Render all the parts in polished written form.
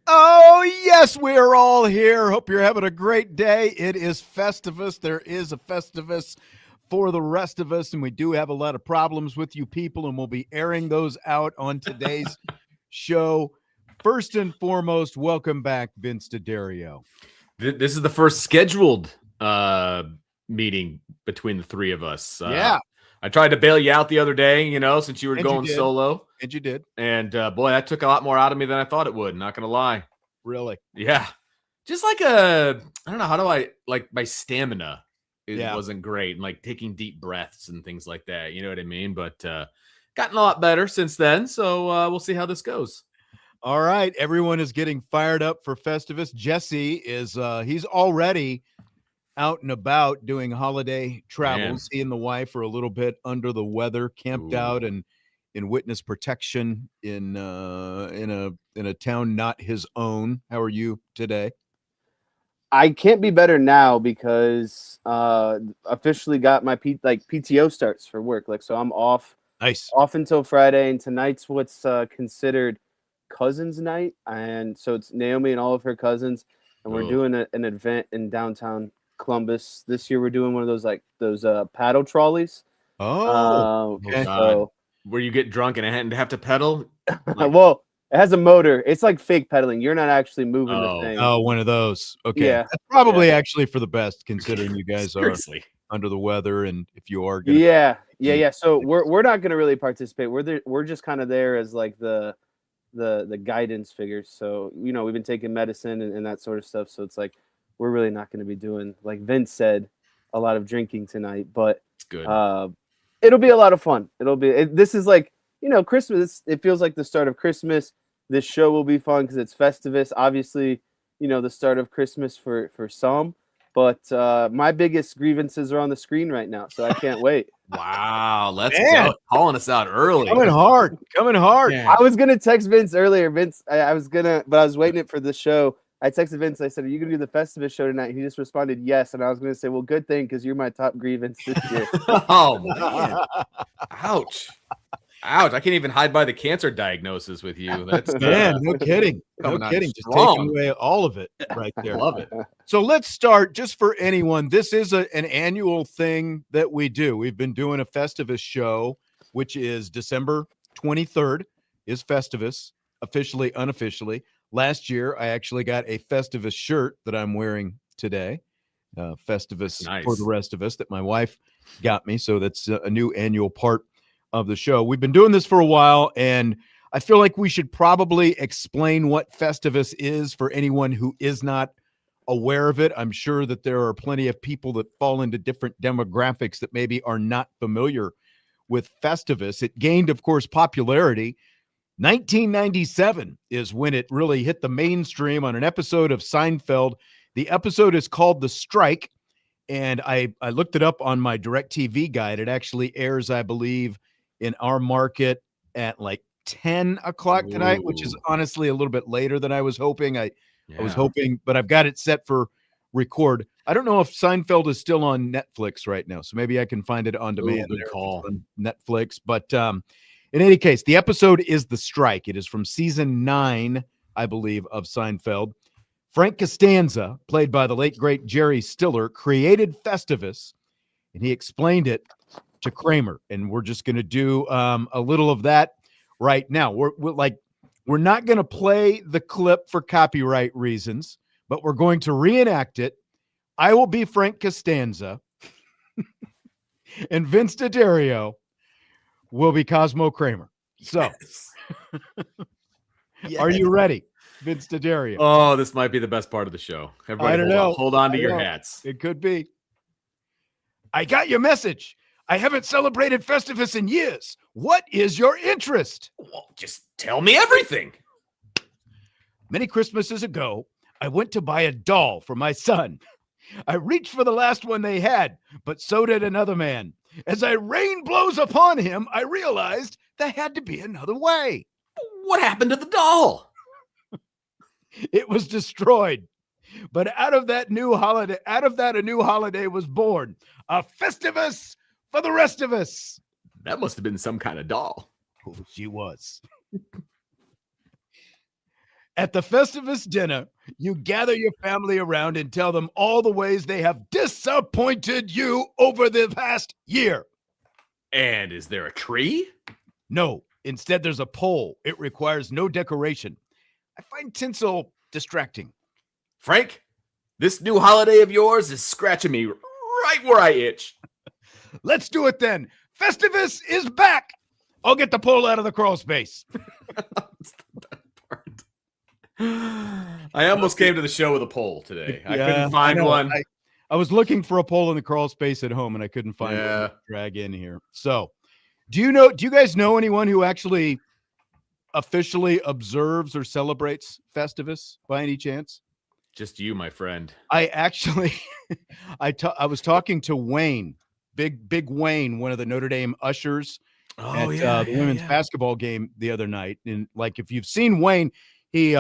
Oh, yes, we are all here. Hope you're having a great day. It is Festivus. There is a Festivus for the rest of us, and we do have a lot of problems with you people, and we'll be airing those out on today's show. First and foremost, welcome back, Vince DeDario. This is the first scheduled meeting between the three of us. Yeah. I tried to bail you out the other day, since you were And going you did. solo. And you did. And boy, that took a lot more out of me than I thought it would. Not gonna lie. Really? Yeah. Just like I don't know, how do I like my stamina? Wasn't great, and like taking deep breaths and things like that. You know what I mean? But gotten a lot better since then. So we'll see how this goes. All right. Everyone is getting fired up for Festivus. Jesse is he's already out and about doing holiday travels. He and the wife are a little bit under the weather, camped out and in witness protection in a town not his own. How are you today? I can't be better now because officially got my PTO starts for work. So I'm off. Nice. Off until Friday, and tonight's what's considered cousins night, and so it's Naomi and all of her cousins, and we're doing an event in downtown Columbus. This year we're doing one of those paddle trolleys. So where you get drunk and have to pedal? Well, it has a motor. It's like fake pedaling. You're not actually moving the thing. Oh, one of those. Okay. Yeah. That's probably actually for the best, considering you guys are under the weather, and if you are gonna Yeah. So we're not gonna really participate. We're just kind of there as like the guidance figures. So we've been taking medicine and that sort of stuff. So it's like we're really not going to be doing, like Vince said, a lot of drinking tonight. But it's good. It'll be a lot of fun. This is like Christmas. It feels like the start of Christmas. This show will be fun because it's Festivus. Obviously, the start of Christmas for some. But my biggest grievances are on the screen right now, so I can't wait. Wow, let's go. Calling us out early. Coming hard. I was going to text Vince earlier. Vince, I was waiting it for the show. I texted Vince. I said, are you going to do the Festivus show tonight? He just responded, yes. And I was going to say, well, good thing, because you're my top grievance this year. Oh, man. Ouch. I can't even hide by the cancer diagnosis with you. That's no kidding. No kidding. Just taking away all of it right there. Love it. So let's start, just for anyone. This is an annual thing that we do. We've been doing a Festivus show, which is December 23rd is Festivus, officially, unofficially. Last year, I actually got a Festivus shirt that I'm wearing today. Festivus for the rest of us that my wife got me. So that's a new annual part of the show. We've been doing this for a while, and I feel like we should probably explain what Festivus is for anyone who is not aware of it. I'm sure that there are plenty of people that fall into different demographics that maybe are not familiar with Festivus. It gained, of course, popularity. 1997 is when it really hit the mainstream on an episode of Seinfeld. The episode is called The Strike, and I looked it up on my DirecTV guide. It actually airs, I believe, in our market at like 10 o'clock tonight, which is honestly a little bit later than I was hoping. I was hoping, but I've got it set for record. I don't know if Seinfeld is still on Netflix right now, so maybe I can find it on demand. Good call. On Netflix. But in any case, the episode is The Strike. It is from season 9, I believe, of Seinfeld. Frank Costanza, played by the late, great Jerry Stiller, created Festivus, and he explained it to Kramer. And we're just going to do a little of that right now. We're not going to play the clip for copyright reasons, but we're going to reenact it. I will be Frank Costanza, and Vince DeDario will be Cosmo Kramer. So, Are you ready, Vince DeDario? Oh, this might be the best part of the show. Everybody, I don't know. Hold on to your hats. It could be. I got your message. I haven't celebrated Festivus in years. What is your interest? Well, just tell me everything. Many Christmases ago, I went to buy a doll for my son. I reached for the last one they had, but so did another man. As rain blows upon him, I realized there had to be another way. What happened to the doll? It was destroyed. But out of that, a new holiday was born. A Festivus for the rest of us. That must have been some kind of doll. Oh, she was. At the Festivus dinner, you gather your family around and tell them all the ways they have disappointed you over the past year. And is there a tree? No. Instead, there's a pole. It requires no decoration. I find tinsel distracting. Frank, this new holiday of yours is scratching me right where I itch. Let's do it then. Festivus is back. I'll get the pole out of the crawl space. I almost came to the show with a pole today. I couldn't find one. I was looking for a pole in the crawl space at home, and I couldn't find one to drag in here. So, do you guys know anyone who actually officially observes or celebrates Festivus by any chance? Just you, my friend. I actually, I was talking to Wayne, big Wayne, one of the Notre Dame ushers at the women's basketball game the other night. And like, if you've seen Wayne, he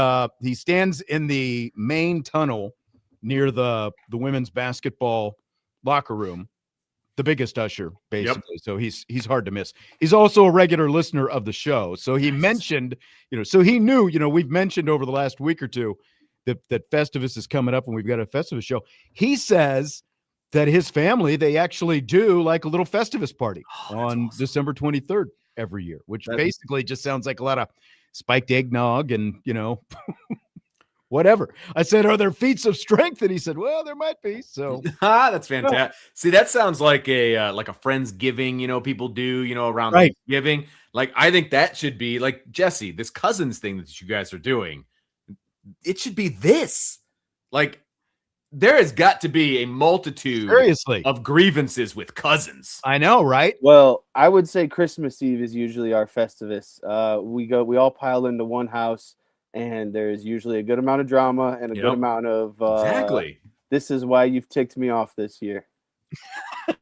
stands in the main tunnel near the women's basketball locker room, the biggest usher, basically. Yep. So he's hard to miss. He's also a regular listener of the show. So he mentioned, so he knew, we've mentioned over the last week or two that Festivus is coming up and we've got a Festivus show. He says that his family, they actually do like a little Festivus party on December 23rd every year, which basically just sounds like a lot of spiked eggnog and, whatever. I said, are there feats of strength? And he said, well, there might be. So that's fantastic. See, that sounds like a Friendsgiving, people do, around Thanksgiving. Like, I think that should be like, Jesse, this cousins thing that you guys are doing. It should be this. Like, there has got to be a multitude of grievances with cousins. I know, right? Well, I would say Christmas Eve is usually our Festivus. We all pile into one house, and there's usually a good amount of drama and a good amount of exactly. This is why you've ticked me off this year.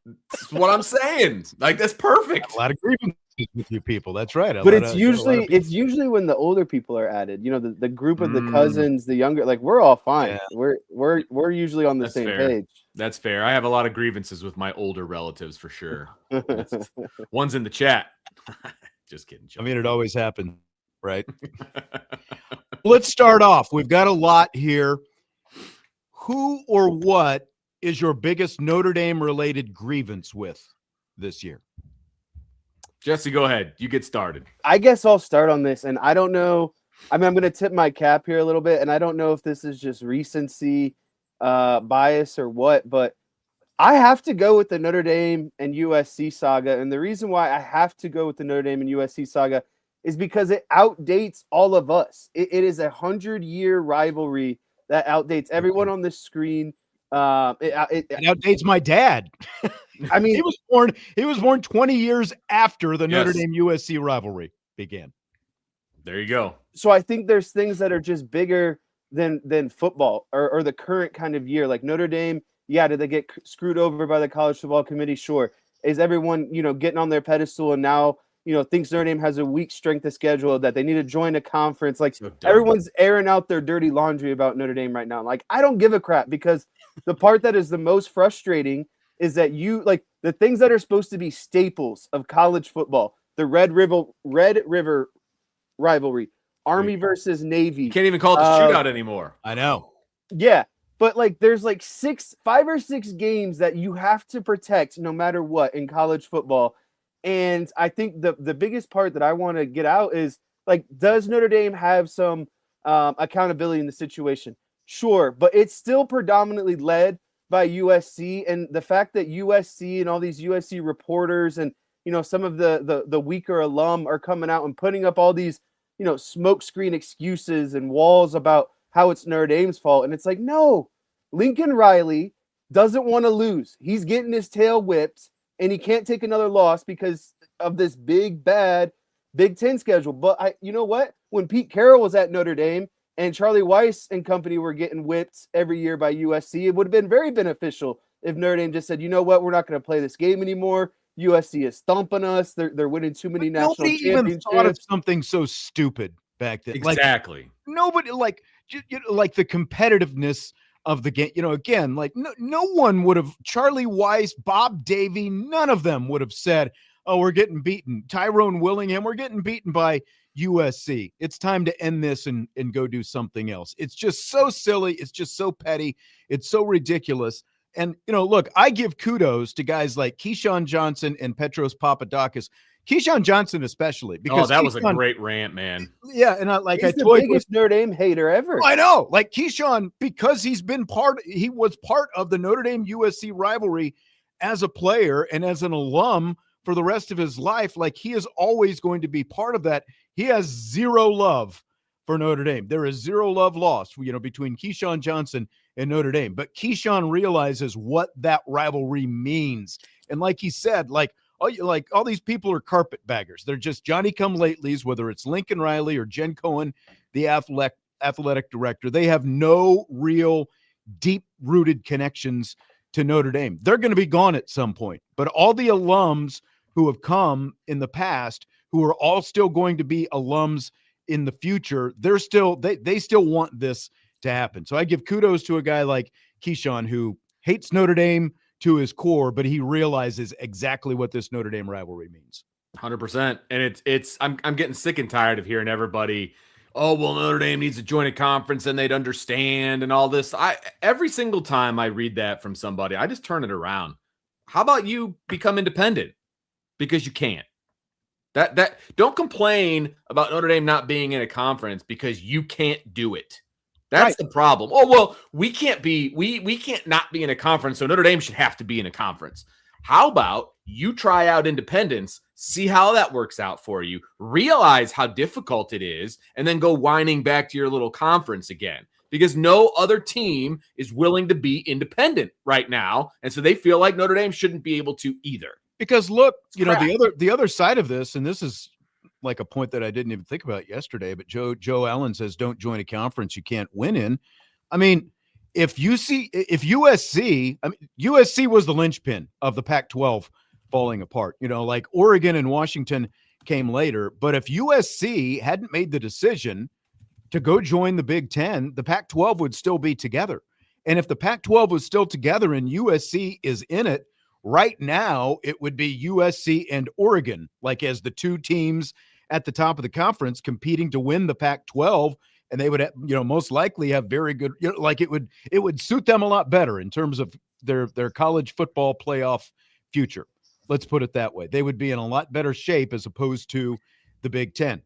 That's what I'm saying. Like, that's perfect. A lot of grievances with you people. That's right. But it's usually when the older people are added. The group of the cousins, the younger, like, we're all fine. Yeah. We're usually on the same page. That's fair. I have a lot of grievances with my older relatives for sure. One's in the chat. Just kidding. I mean, it always happens, right? Let's start off. We've got a lot here. Who or what is your biggest Notre Dame related grievance with this year? Jesse, go ahead. You get started. I guess I'll start on this, and I don't know. I mean, I'm going to tip my cap here a little bit, and I don't know if this is just recency bias or what, but I have to go with the Notre Dame and USC saga, and the reason why I have to go with the Notre Dame and USC saga is because it outdates all of us. It is a 100-year rivalry that outdates everyone on this screen. It outdates my dad. I mean, he was born 20 years after the Notre Dame USC rivalry began. There you go. So I think there's things that are just bigger than football or the current kind of year. Like Notre Dame, did they get screwed over by the college football committee? Sure. Is everyone, getting on their pedestal and now, thinks Notre Dame has a weak strength of schedule, that they need to join a conference? Like, everyone's airing out their dirty laundry about Notre Dame right now. Like, I don't give a crap, because the part that is the most frustrating is that the things that are supposed to be staples of college football, the Red River rivalry, Army versus Navy. You can't even call it the shootout anymore. I know. Yeah. But there's 5 or 6 games that you have to protect no matter what in college football. And I think the biggest part that I want to get out is, does Notre Dame have some accountability in the situation? Sure, but it's still predominantly led by USC, and the fact that USC and all these USC reporters and some of the weaker alum are coming out and putting up all these smokescreen excuses and walls about how it's Notre Dame's fault, and it's like, no, Lincoln Riley doesn't want to lose. He's getting his tail whipped, and he can't take another loss because of this big bad Big Ten schedule. But you know what? When Pete Carroll was at Notre Dame and Charlie Weiss and company were getting whipped every year by USC, it would have been very beneficial if Notre Dame just said, you know what, we're not going to play this game anymore. USC is thumping us. They're winning too many national championships. Nobody even thought of something so stupid back then. Exactly. Nobody, like the competitiveness of the game. Again, no one would have, Charlie Weiss, Bob Davie, none of them would have said, oh, we're getting beaten. Tyrone Willingham, we're getting beaten by, USC. It's time to end this and go do something else. It's just so silly. It's just so petty. It's so ridiculous. And, look, I give kudos to guys like Keyshawn Johnson and Petros Papadakis. Keyshawn Johnson especially. Because that was a great rant, man. Yeah, and he's the biggest Notre Dame hater ever. I know. Like Keyshawn, because he was part of the Notre Dame USC rivalry as a player and as an alum for the rest of his life. Like, he is always going to be part of that. He has zero love for Notre Dame. There is zero love lost, between Keyshawn Johnson and Notre Dame. But Keyshawn realizes what that rivalry means. And like he said, all these people are carpetbaggers. They're just Johnny-come-latelys, whether it's Lincoln Riley or Jen Cohen, the athletic director. They have no real deep-rooted connections to Notre Dame. They're going to be gone at some point. But all the alums who have come in the past, who are all still going to be alums in the future, they still want this to happen. So I give kudos to a guy like Keyshawn, who hates Notre Dame to his core, but he realizes exactly what this Notre Dame rivalry means. 100%. And I'm getting sick and tired of hearing everybody, oh, well, Notre Dame needs to join a conference and they'd understand and all this. Every single time I read that from somebody, I just turn it around. How about you become independent? Because you can't. That don't complain about Notre Dame not being in a conference because you can't do it. That's the problem. Oh, well, we can't not be in a conference, so Notre Dame should have to be in a conference. How about you try out independence, see how that works out for you, realize how difficult it is, and then go whining back to your little conference again. Because no other team is willing to be independent right now, and so they feel like Notre Dame shouldn't be able to either. Because look, the other side of this, and this is like a point that I didn't even think about yesterday, but Joe Allen says, don't join a conference you can't win in. I mean, if USC was the linchpin of the Pac-12 falling apart, like Oregon and Washington came later. But if USC hadn't made the decision to go join the Big Ten, the Pac-12 would still be together. And if the Pac-12 was still together and USC is in it, right now it would be USC and Oregon, like as the two teams at the top of the conference competing to win the Pac-12, and they would, most likely have very good, it would suit them a lot better in terms of their college football playoff future. Let's put it that way. They would be in a lot better shape as opposed to the Big Ten.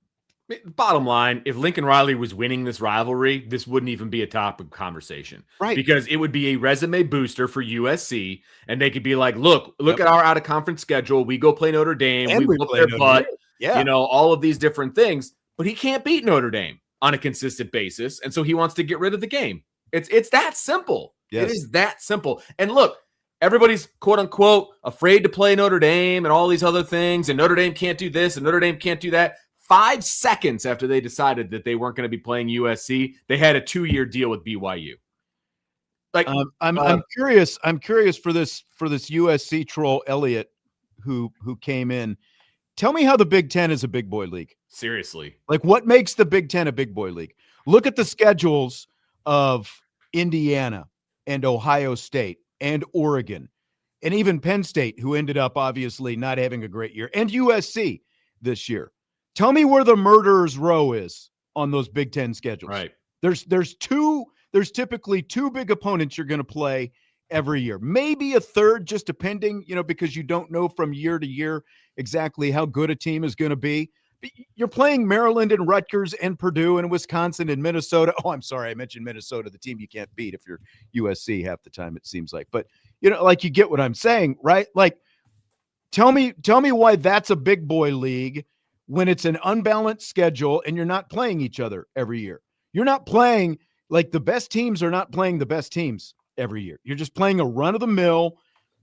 Bottom line, if Lincoln Riley was winning this rivalry, this wouldn't even be a topic of conversation. Right. Because it would be a resume booster for USC, and they could be like, look at our out-of-conference schedule. We go play Notre Dame. And we whoop their butt. Yeah. All of these different things. But he can't beat Notre Dame on a consistent basis, and so he wants to get rid of the game. It's that simple. Yes. It is that simple. And look, everybody's quote-unquote afraid to play Notre Dame and all these other things, and Notre Dame can't do this, and Notre Dame can't do that. 5 seconds after they decided that they weren't going to be playing USC, they had a 2-year deal with BYU. Like, I'm curious. I'm curious for this USC troll Elliott, who came in. Tell me how the Big Ten is a big boy league. Seriously, like what makes the Big Ten a big boy league? Look at the schedules of Indiana and Ohio State and Oregon, and even Penn State, who ended up obviously not having a great year, and USC this year. Tell me where the murderer's row is on those Big Ten schedules. Right. There's typically 2 big opponents you're going to play every year. Maybe a third, just depending, because you don't know from year to year exactly how good a team is going to be. But you're playing Maryland and Rutgers and Purdue and Wisconsin and Minnesota. Oh, I'm sorry. I mentioned Minnesota, the team you can't beat if you're USC half the time, it seems like. But, you get what I'm saying, right? Like, tell me why that's a big boy league when it's an unbalanced schedule and you're not playing each other every year. You're not playing, like, the best teams are not playing the best teams every year. You're just playing a run-of-the-mill,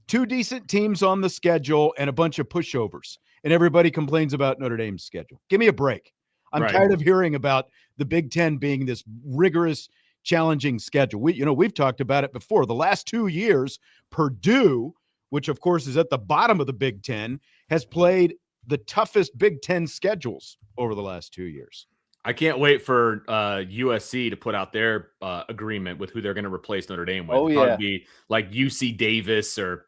2 decent teams on the schedule and a bunch of pushovers. And everybody complains about Notre Dame's schedule. Give me a break. I'm tired of hearing about the Big Ten being this rigorous, challenging schedule. We've talked about it before. The last 2 years, Purdue, which of course is at the bottom of the Big Ten, has played the toughest Big Ten schedules over the last 2 years. I can't wait for USC to put out their agreement with who they're going to replace Notre Dame with. Oh, yeah. Probably be like UC Davis or,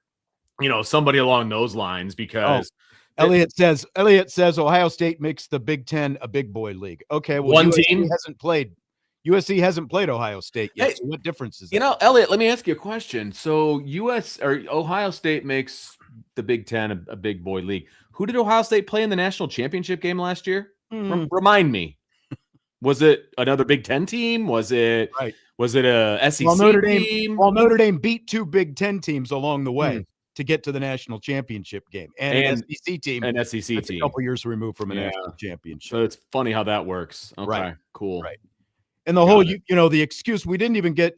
somebody along those lines, because Elliot says Ohio State makes the Big Ten a big boy league. Okay, well, USC hasn't played Ohio State yet. Hey, so what difference is that? You know, Elliot, let me ask you a question. So Ohio State makes the Big Ten a big boy league. Who did Ohio State play in the national championship game last year? Remind me. Was it another Big Ten team? Was it a SEC team? Notre Dame beat two Big Ten teams along the way to get to the national championship game, and an SEC team, a couple years removed from a national championship. So it's funny how that works. Okay, right. Cool. Right. And the whole, the excuse, we didn't even get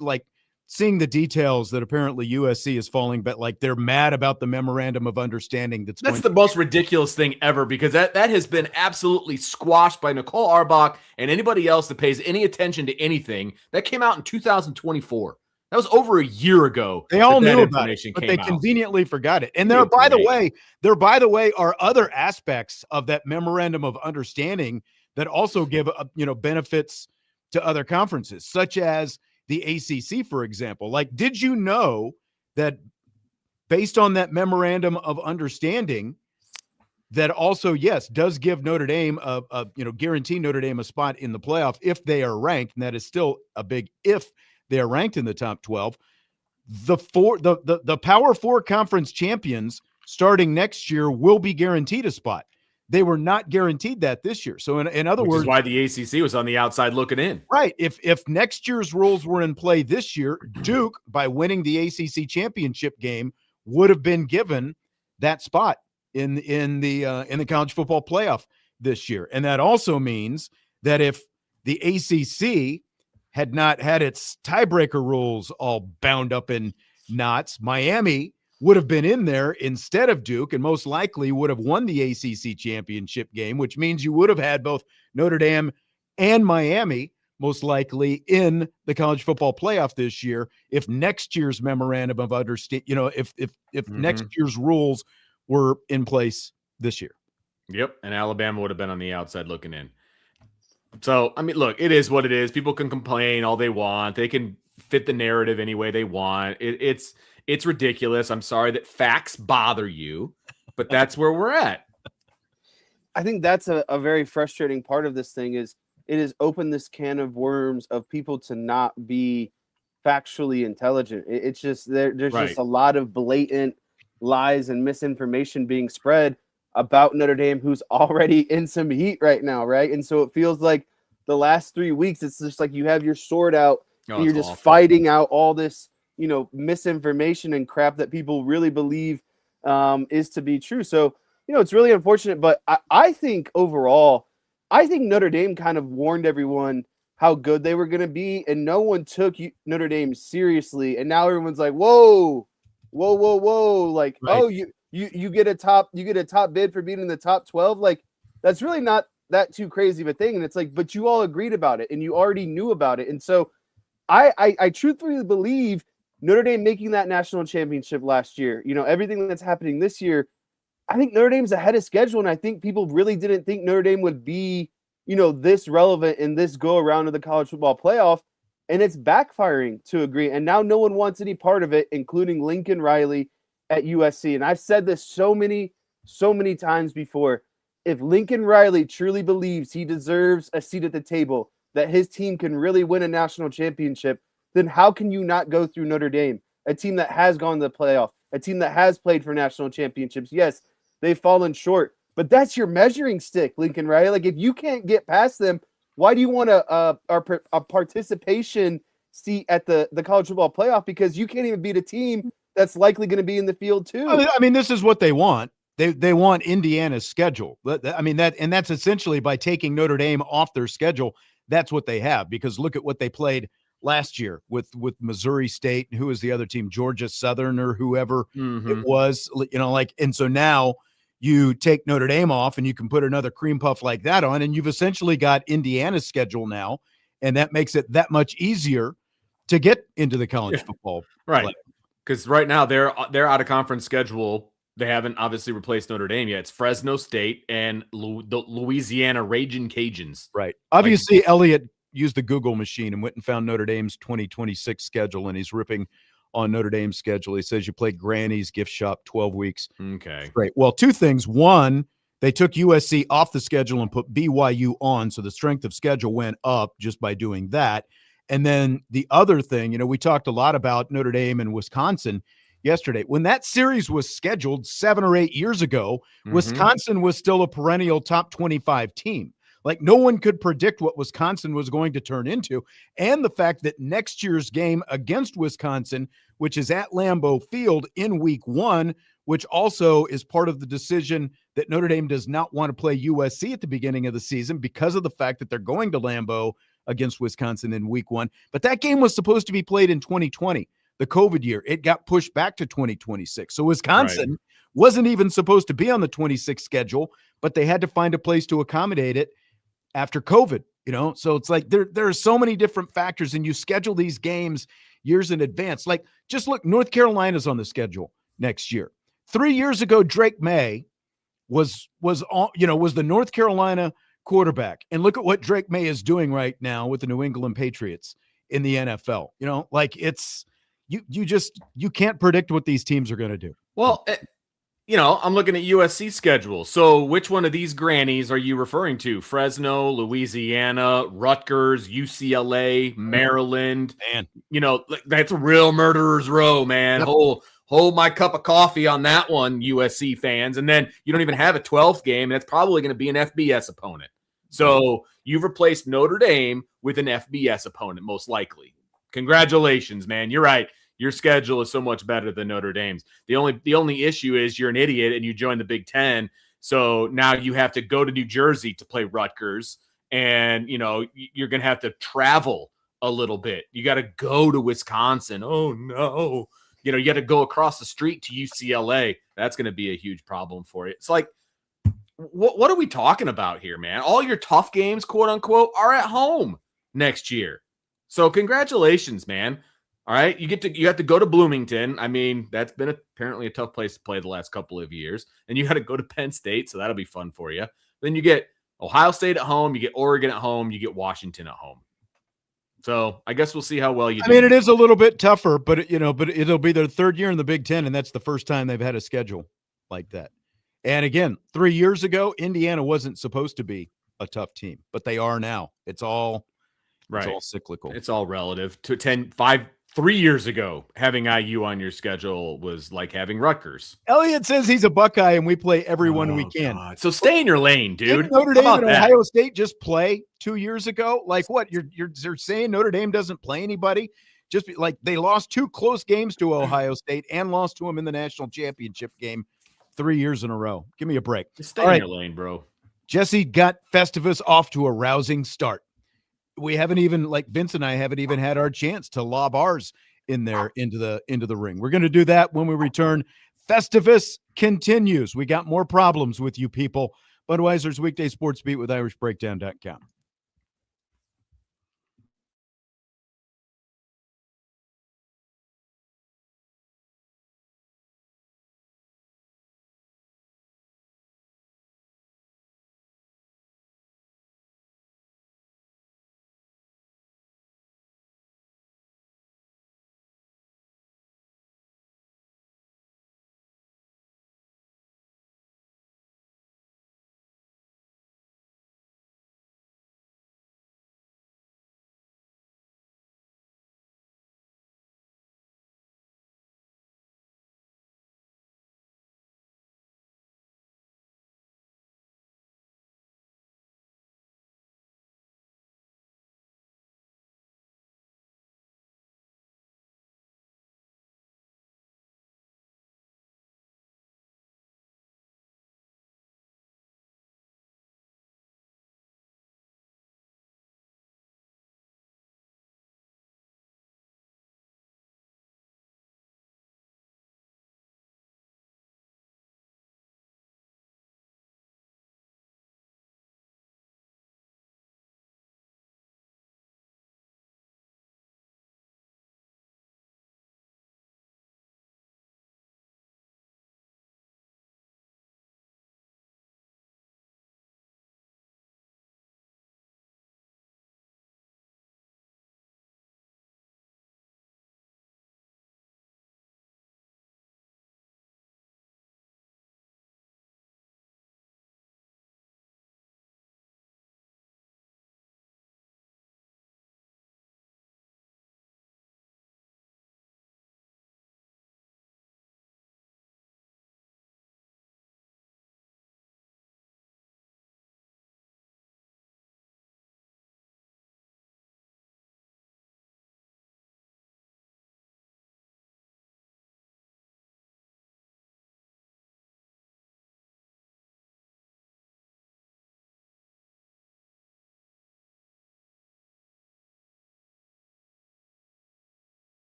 seeing the details that apparently USC is falling, but they're mad about the memorandum of understanding. That's the most ridiculous thing ever, because that has been absolutely squashed by Nicole Auerbach and anybody else that pays any attention to anything. That came out in 2024. That was over a year ago. They all knew about it, but they conveniently forgot it. And there, by the way, are other aspects of that memorandum of understanding that also give benefits to other conferences, such as the ACC, for example. Did you know that based on that memorandum of understanding, that also, yes, does give Notre Dame guarantee Notre Dame a spot in the playoff if they are ranked, and that is still a big if they are ranked in the top 12. The Power Four conference champions starting next year will be guaranteed a spot. They were not guaranteed that this year. So in other words, is why the ACC was on the outside looking in. Right. If next year's rules were in play this year, Duke, by winning the ACC championship game, would have been given that spot in the college football playoff this year. And that also means that if the ACC had not had its tiebreaker rules all bound up in knots, Miami would have been in there instead of Duke, and most likely would have won the ACC championship game, which means you would have had both Notre Dame and Miami most likely in the college football playoff this year if next year's memorandum of understanding, if next year's rules were in place this year. Yep, and Alabama would have been on the outside looking in. So, I mean, look, it is what it is. People can complain all they want. They can fit the narrative any way they want. It's ridiculous. I'm sorry that facts bother you, but that's where we're at. I think that's a very frustrating part of this thing is it has opened this can of worms of people to not be factually intelligent. It's just there's just a lot of blatant lies and misinformation being spread about Notre Dame, who's already in some heat right now, right? And so it feels like the last 3 weeks, it's just like you have your sword out and you're just fighting out all this misinformation and crap that people really believe is to be true. So, it's really unfortunate, but I think overall, Notre Dame kind of warned everyone how good they were going to be, and no one took Notre Dame seriously. And now everyone's like, whoa, like, oh, you get a top bid for being in the top 12. Like, that's really not that too crazy of a thing. And it's like, but you all agreed about it and you already knew about it. And so I truthfully believe Notre Dame making that national championship last year, everything that's happening this year, I think Notre Dame's ahead of schedule. And I think people really didn't think Notre Dame would be, this relevant in this go around of the college football playoff. And it's backfiring to agree. And now no one wants any part of it, including Lincoln Riley at USC. And I've said this so many times before. If Lincoln Riley truly believes he deserves a seat at the table, that his team can really win a national championship, then how can you not go through Notre Dame, a team that has gone to the playoff, a team that has played for national championships? Yes, they've fallen short, but that's your measuring stick, Lincoln Riley. Like, if you can't get past them, why do you want a participation seat at the college football playoff? Because you can't even beat a team that's likely going to be in the field too. I mean, this is what they want. They want Indiana's schedule. I mean, that's essentially by taking Notre Dame off their schedule. That's what they have, because look at what they played last year with Missouri State. Who was the other team? Georgia Southern or whoever it was, and so now you take Notre Dame off and you can put another cream puff like that on, and you've essentially got Indiana's schedule now. And that makes it that much easier to get into the college football. Right. Because right now they're out of conference schedule. They haven't obviously replaced Notre Dame yet. It's Fresno State and the Louisiana Ragin' Cajuns. Right. Obviously, Elliot used the Google machine and went and found Notre Dame's 2026 schedule, and he's ripping on Notre Dame's schedule. He says you play Granny's Gift Shop 12 weeks. Okay. Great. Well, two things. One, they took USC off the schedule and put BYU on, so the strength of schedule went up just by doing that. And then the other thing, we talked a lot about Notre Dame and Wisconsin yesterday. When that series was scheduled 7 or 8 years ago, Wisconsin was still a perennial top 25 team. Like, no one could predict what Wisconsin was going to turn into. And the fact that next year's game against Wisconsin, which is at Lambeau Field in week 1, which also is part of the decision that Notre Dame does not want to play USC at the beginning of the season because of the fact that they're going to Lambeau against Wisconsin in week 1. But that game was supposed to be played in 2020, the COVID year. It got pushed back to 2026. So Wisconsin wasn't even supposed to be on the 26 schedule, but they had to find a place to accommodate it after COVID, So it's like there are so many different factors, and you schedule these games years in advance. Like, just look, North Carolina's on the schedule next year. 3 years ago, Drake May was the North Carolina quarterback. And look at what Drake May is doing right now with the New England Patriots in the NFL. It's you can't predict what these teams are going to do. Well, I'm looking at USC schedule. So which one of these grannies are you referring to? Fresno, Louisiana, Rutgers, UCLA, Maryland. Man, that's a real murderer's row, man. Yep. Hold my cup of coffee on that one, USC fans. And then you don't even have a 12th game, and it's probably going to be an FBS opponent. So you've replaced Notre Dame with an FBS opponent, most likely. Congratulations, man. You're right. Your schedule is so much better than Notre Dame's. The only issue is you're an idiot and you joined the Big Ten. So now you have to go to New Jersey to play Rutgers, and you're going to have to travel a little bit. You got to go to Wisconsin. Oh no. You got to go across the street to UCLA. That's going to be a huge problem for you. It's like, what are we talking about here, man? All your tough games, quote unquote, are at home next year. So congratulations, man. All right. You have to go to Bloomington. I mean, that's been apparently a tough place to play the last couple of years. And you got to go to Penn State. So that'll be fun for you. Then you get Ohio State at home. You get Oregon at home. You get Washington at home. So I guess we'll see how well you do. I mean, it is a little bit tougher, but it'll be their third year in the Big Ten, and that's the first time they've had a schedule like that. And again, 3 years ago, Indiana wasn't supposed to be a tough team, but they are now. It's all cyclical. It's all relative. 3 years ago, having IU on your schedule was like having Rutgers. Elliot says he's a Buckeye, and we play everyone we can. God. So stay in your lane, dude. Didn't Notre Dame and Ohio State just play 2 years ago? Like, what? You're saying Notre Dame doesn't play anybody? Just like they lost 2 close games to Ohio State and lost to them in the national championship game 3 years in a row. Give me a break. Just stay in your lane, bro. Jesse got Festivus off to a rousing start. We haven't even, like Vince and I haven't even had our chance to lob ours in there into the ring. We're going to do that when we return. Festivus continues. We got more problems with you people. Budweiser's Weekday Sports Beat with IrishBreakdown.com.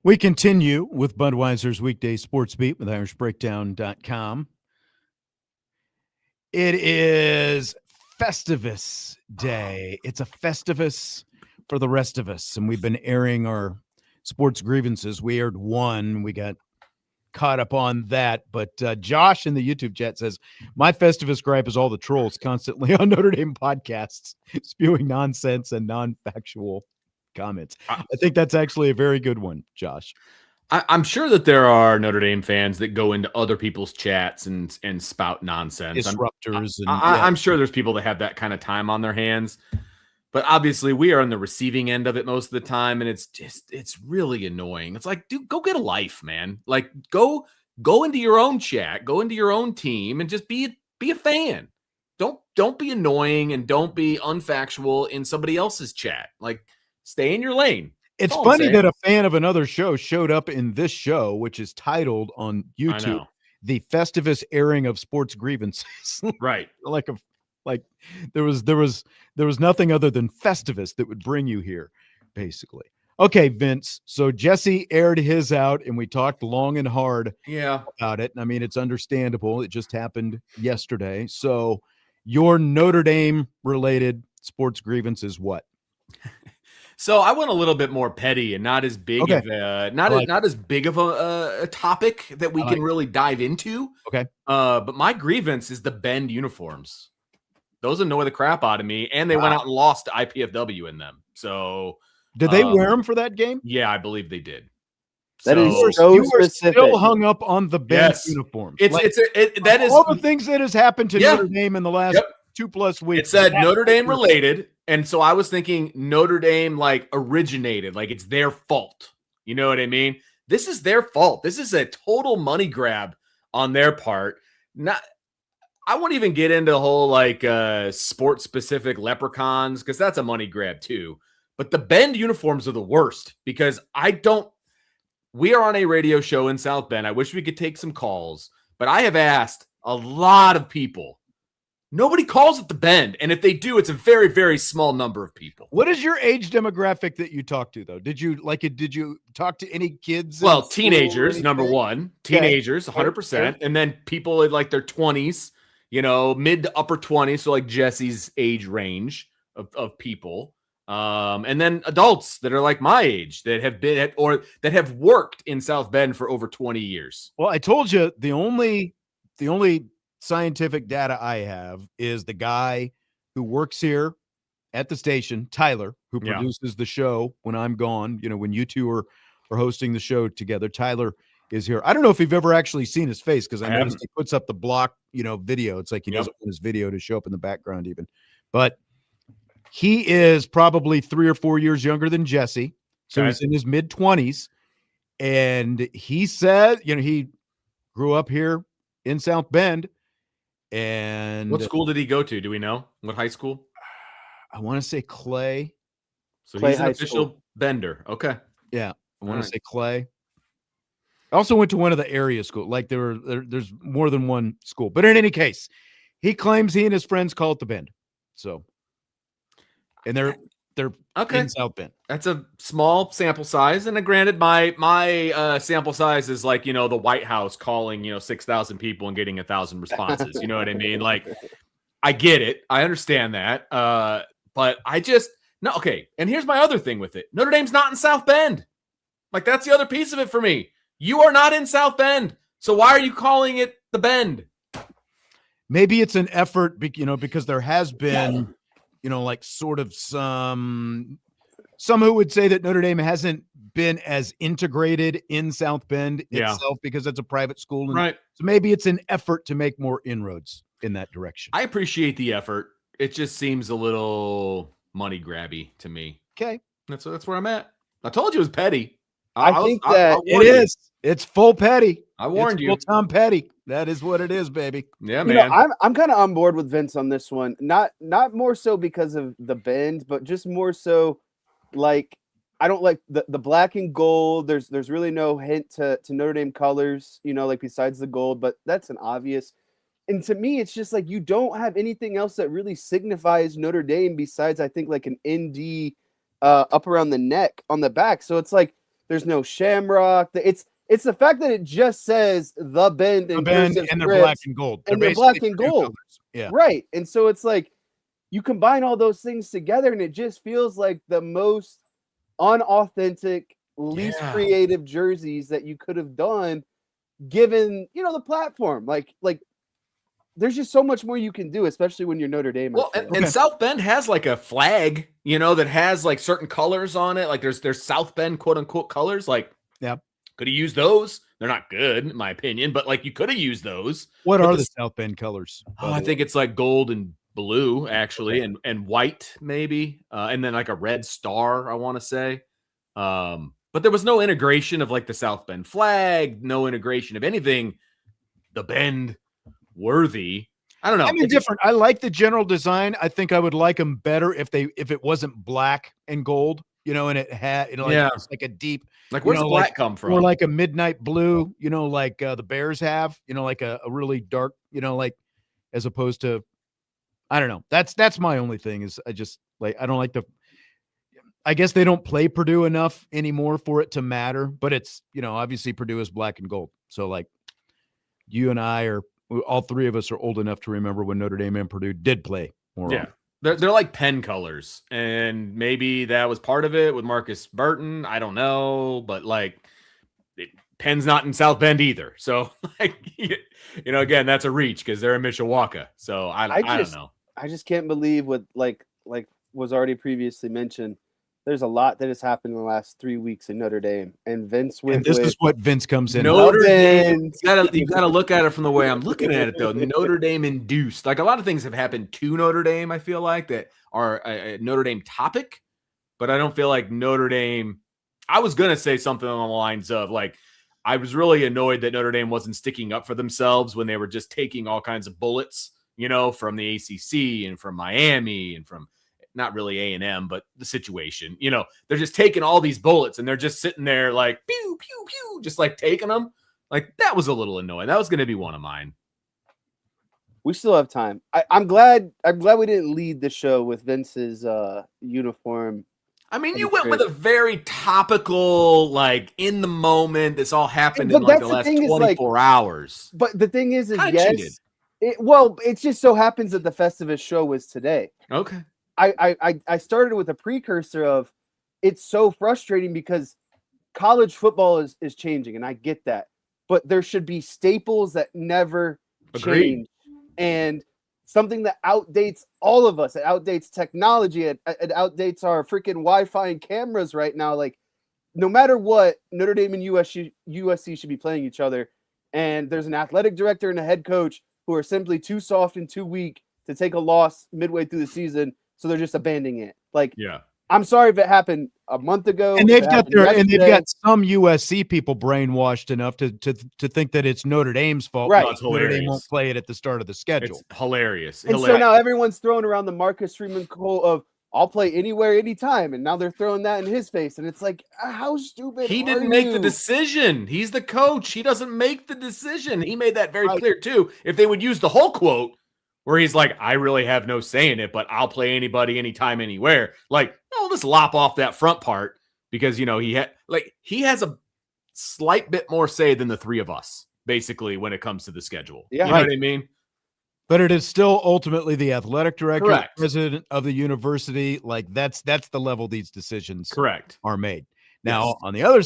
We continue with Budweiser's weekday sports beat with IrishBreakdown.com. It is Festivus Day. It's a Festivus for the rest of us, and we've been airing our sports grievances. We aired one. We got caught up on that, but Josh in the YouTube chat says, my Festivus gripe is all the trolls constantly on Notre Dame podcasts spewing nonsense and non-factual comments. I think that's actually a very good one, Josh. I'm sure that there are Notre Dame fans that go into other people's chats and spout nonsense. Disruptors. I'm sure there's people that have that kind of time on their hands. But obviously, we are on the receiving end of it most of the time, and it's really annoying. It's like, dude, go get a life, man. Like, go into your own chat, go into your own team, and just be a fan. Don't be annoying and don't be unfactual in somebody else's chat. Like, stay in your lane. It's funny that a fan of another show showed up in this show, which is titled on YouTube, "The Festivus Airing of Sports Grievances." Right. Like there was nothing other than Festivus that would bring you here, basically. Okay, Vince. So Jesse aired his out, and we talked long and hard about it. I mean, it's understandable. It just happened yesterday. So your Notre Dame related sports grievance is what? So I went a little bit more petty and not as big of as big of a topic that we can really dive into. Okay. But my grievance is the Bend uniforms. Those annoy the crap out of me, and they went out and lost to IPFW in them. So did they wear them for that game? Yeah, I believe they did. That is so specific. Still hung up on the Bend uniforms. That is all the things that has happened to Notre Dame in the last 2+ weeks. It said Notre Dame related. And so I was thinking Notre Dame like originated, like it's their fault. You know what I mean? This is their fault. This is a total money grab on their part. I won't even get into the whole like sport specific leprechauns because that's a money grab too. But the Bend uniforms are the worst because we are on a radio show in South Bend. I wish we could take some calls, but I have asked a lot of people. Nobody calls it the Bend. And if they do, it's a very, very small number of people. What is your age demographic that you talk to, though? Did you talk to any kids? Well, teenagers, number one. Teenagers, 100%. And then people in like their 20s, mid to upper 20s. So like Jesse's age range of people. And then adults that are like my age that have been or that have worked in South Bend for over 20 years. Well, I told you the only scientific data I have is the guy who works here at the station, Tyler, who produces the show when I'm gone. When you two are hosting the show together, Tyler is here. I don't know if you've ever actually seen his face because I noticed he puts up the block, video. It's like he doesn't want his video to show up in the background even. But he is probably 3 or 4 years younger than Jesse. So he's in his mid-20s. And he said, he grew up here in South Bend. And what school did he go to? Do we know what high school? I want to say Clay. So Clay he's an official Bender. Okay. Yeah. I want to say Clay. I also went to one of the area schools. Like there's more than one school. But in any case, he claims he and his friends call it the Bend. So, and they're in South Bend. That's a small sample size. And granted, my sample size is like, the White House calling, 6,000 people and getting 1,000 responses. You know what I mean? Like, I get it. I understand that. But I just, no, okay. And here's my other thing with it. Notre Dame's not in South Bend. Like, that's the other piece of it for me. You are not in South Bend. So why are you calling it the Bend? Maybe it's an effort, because there has been, like sort of some who would say that Notre Dame hasn't been as integrated in South Bend itself because it's a private school. Right. So maybe it's an effort to make more inroads in that direction. I appreciate the effort. It just seems a little money grabby to me. Okay. That's where I'm at. I told you it was petty. I think that it is. It's full petty. I warned you. Full Tom Petty. That is what it is, baby. Yeah, man. I'm kind of on board with Vince on this one. Not more so because of the Bend, but just more so like I don't like the black and gold. There's really no hint to Notre Dame colors, like besides the gold, but that's an obvious. And to me, it's just like you don't have anything else that really signifies Notre Dame besides I think like an ND up around the neck on the back. So it's like There's no shamrock. It's the fact that it just says the Bend and they're black and gold. And they're black and gold. Yeah. Right. And so it's like you combine all those things together and it just feels like the most unauthentic, least creative jerseys that you could have done given, the platform. Like there's just so much more you can do, especially when you're Notre Dame. Well, and South Bend has like a flag, that has like certain colors on it. Like there's South Bend quote unquote colors. Like, could have used those. They're not good in my opinion, but like you could have used those. What are the South Bend colors? Oh, I think it's like gold and blue actually, and white maybe, and then like a red star. I want to say, but there was no integration of like the South Bend flag. No integration of anything. The Bend worthy. I don't know. I'm indifferent. I like the general design. I think I would like them better if it wasn't black and gold, and it had, it's like a deep, like where's the black come from? Or like a midnight blue, like the Bears have, like a really dark, like as opposed to, I don't know. That's my only thing is I just like, I don't like I guess they don't play Purdue enough anymore for it to matter, but it's, obviously Purdue is black and gold. So like you and I all three of us are old enough to remember when Notre Dame and Purdue did play more. Yeah. They're like pen colors, and maybe that was part of it with Marcus Burton. I don't know, but like Penn's not in South Bend either. So like, again, that's a reach because they're in Mishawaka. So I don't know. I just can't believe what like was already previously mentioned. There's a lot that has happened in the last 3 weeks in Notre Dame, and Vince went. And this is what Vince comes in. Notre Dame. You gotta look at it from the way I'm looking at it, though. Notre Dame induced, like a lot of things have happened to Notre Dame. I feel like that are a Notre Dame topic, but I don't feel like Notre Dame. I was gonna say something on the lines of like, I was really annoyed that Notre Dame wasn't sticking up for themselves when they were just taking all kinds of bullets, from the ACC and from Miami and from. Not really A&M, but the situation, they're just taking all these bullets and they're just sitting there like, pew, pew, pew, just like taking them. Like that was a little annoying. That was going to be one of mine. We still have time. I'm glad we didn't lead the show with Vince's uniform. I mean, you went with a very topical, like in the moment. This all happened in like the last 24 hours. But the thing is yes. It just so happens that the Festivus show was today. Okay. I started with a precursor of it's so frustrating because college football is changing, and I get that. But there should be staples that never change. And something that outdates all of us. It outdates technology. It outdates our freaking Wi-Fi and cameras right now. Like, no matter what, Notre Dame and USC should be playing each other. And there's an athletic director and a head coach who are simply too soft and too weak to take a loss midway through the season. So they're just abandoning it. Like, I'm sorry if it happened a month ago. And they've got some USC people brainwashed enough to think that it's Notre Dame's fault. Right. Notre Dame won't play it at the start of the schedule. It's hilarious. And so now everyone's throwing around the Marcus Freeman call of I'll play anywhere, anytime. And now they're throwing that in his face. And it's like, how stupid. He didn't make the decision. He's the coach. He doesn't make the decision. He made that very clear too. If they would use the whole quote, where he's like, I really have no say in it, but I'll play anybody, anytime, anywhere. Like, no, let's lop off that front part because, he has a slight bit more say than the three of us, basically, when it comes to the schedule. Yeah. You know what I mean? But it is still ultimately the athletic director, Correct. President of the university. Like that's the level these decisions are made. Now, on the other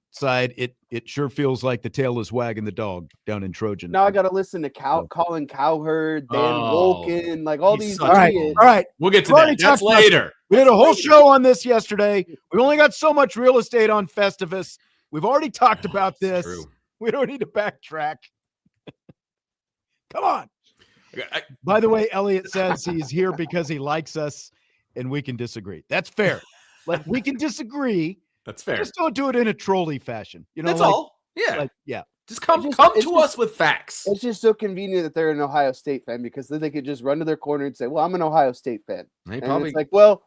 side, it sure feels like the tail is wagging the dog down in Trojan. Now I got to listen to Colin Cowherd, Dan Wolken, like all these. All right. We'll get to that. That's later. We did a whole show on this yesterday. We only got so much real estate on Festivus. We've already talked about this. True. We don't need to backtrack. Come on. By the way, Elliot says he's here because he likes us and we can disagree. That's fair. Like we can disagree. That's fair. Just don't do it in a trolley fashion. That's all. Yeah. Yeah. Just come to us with facts. It's just so convenient that they're an Ohio State fan because then they could just run to their corner and say, well, I'm an Ohio State fan. It's like, well,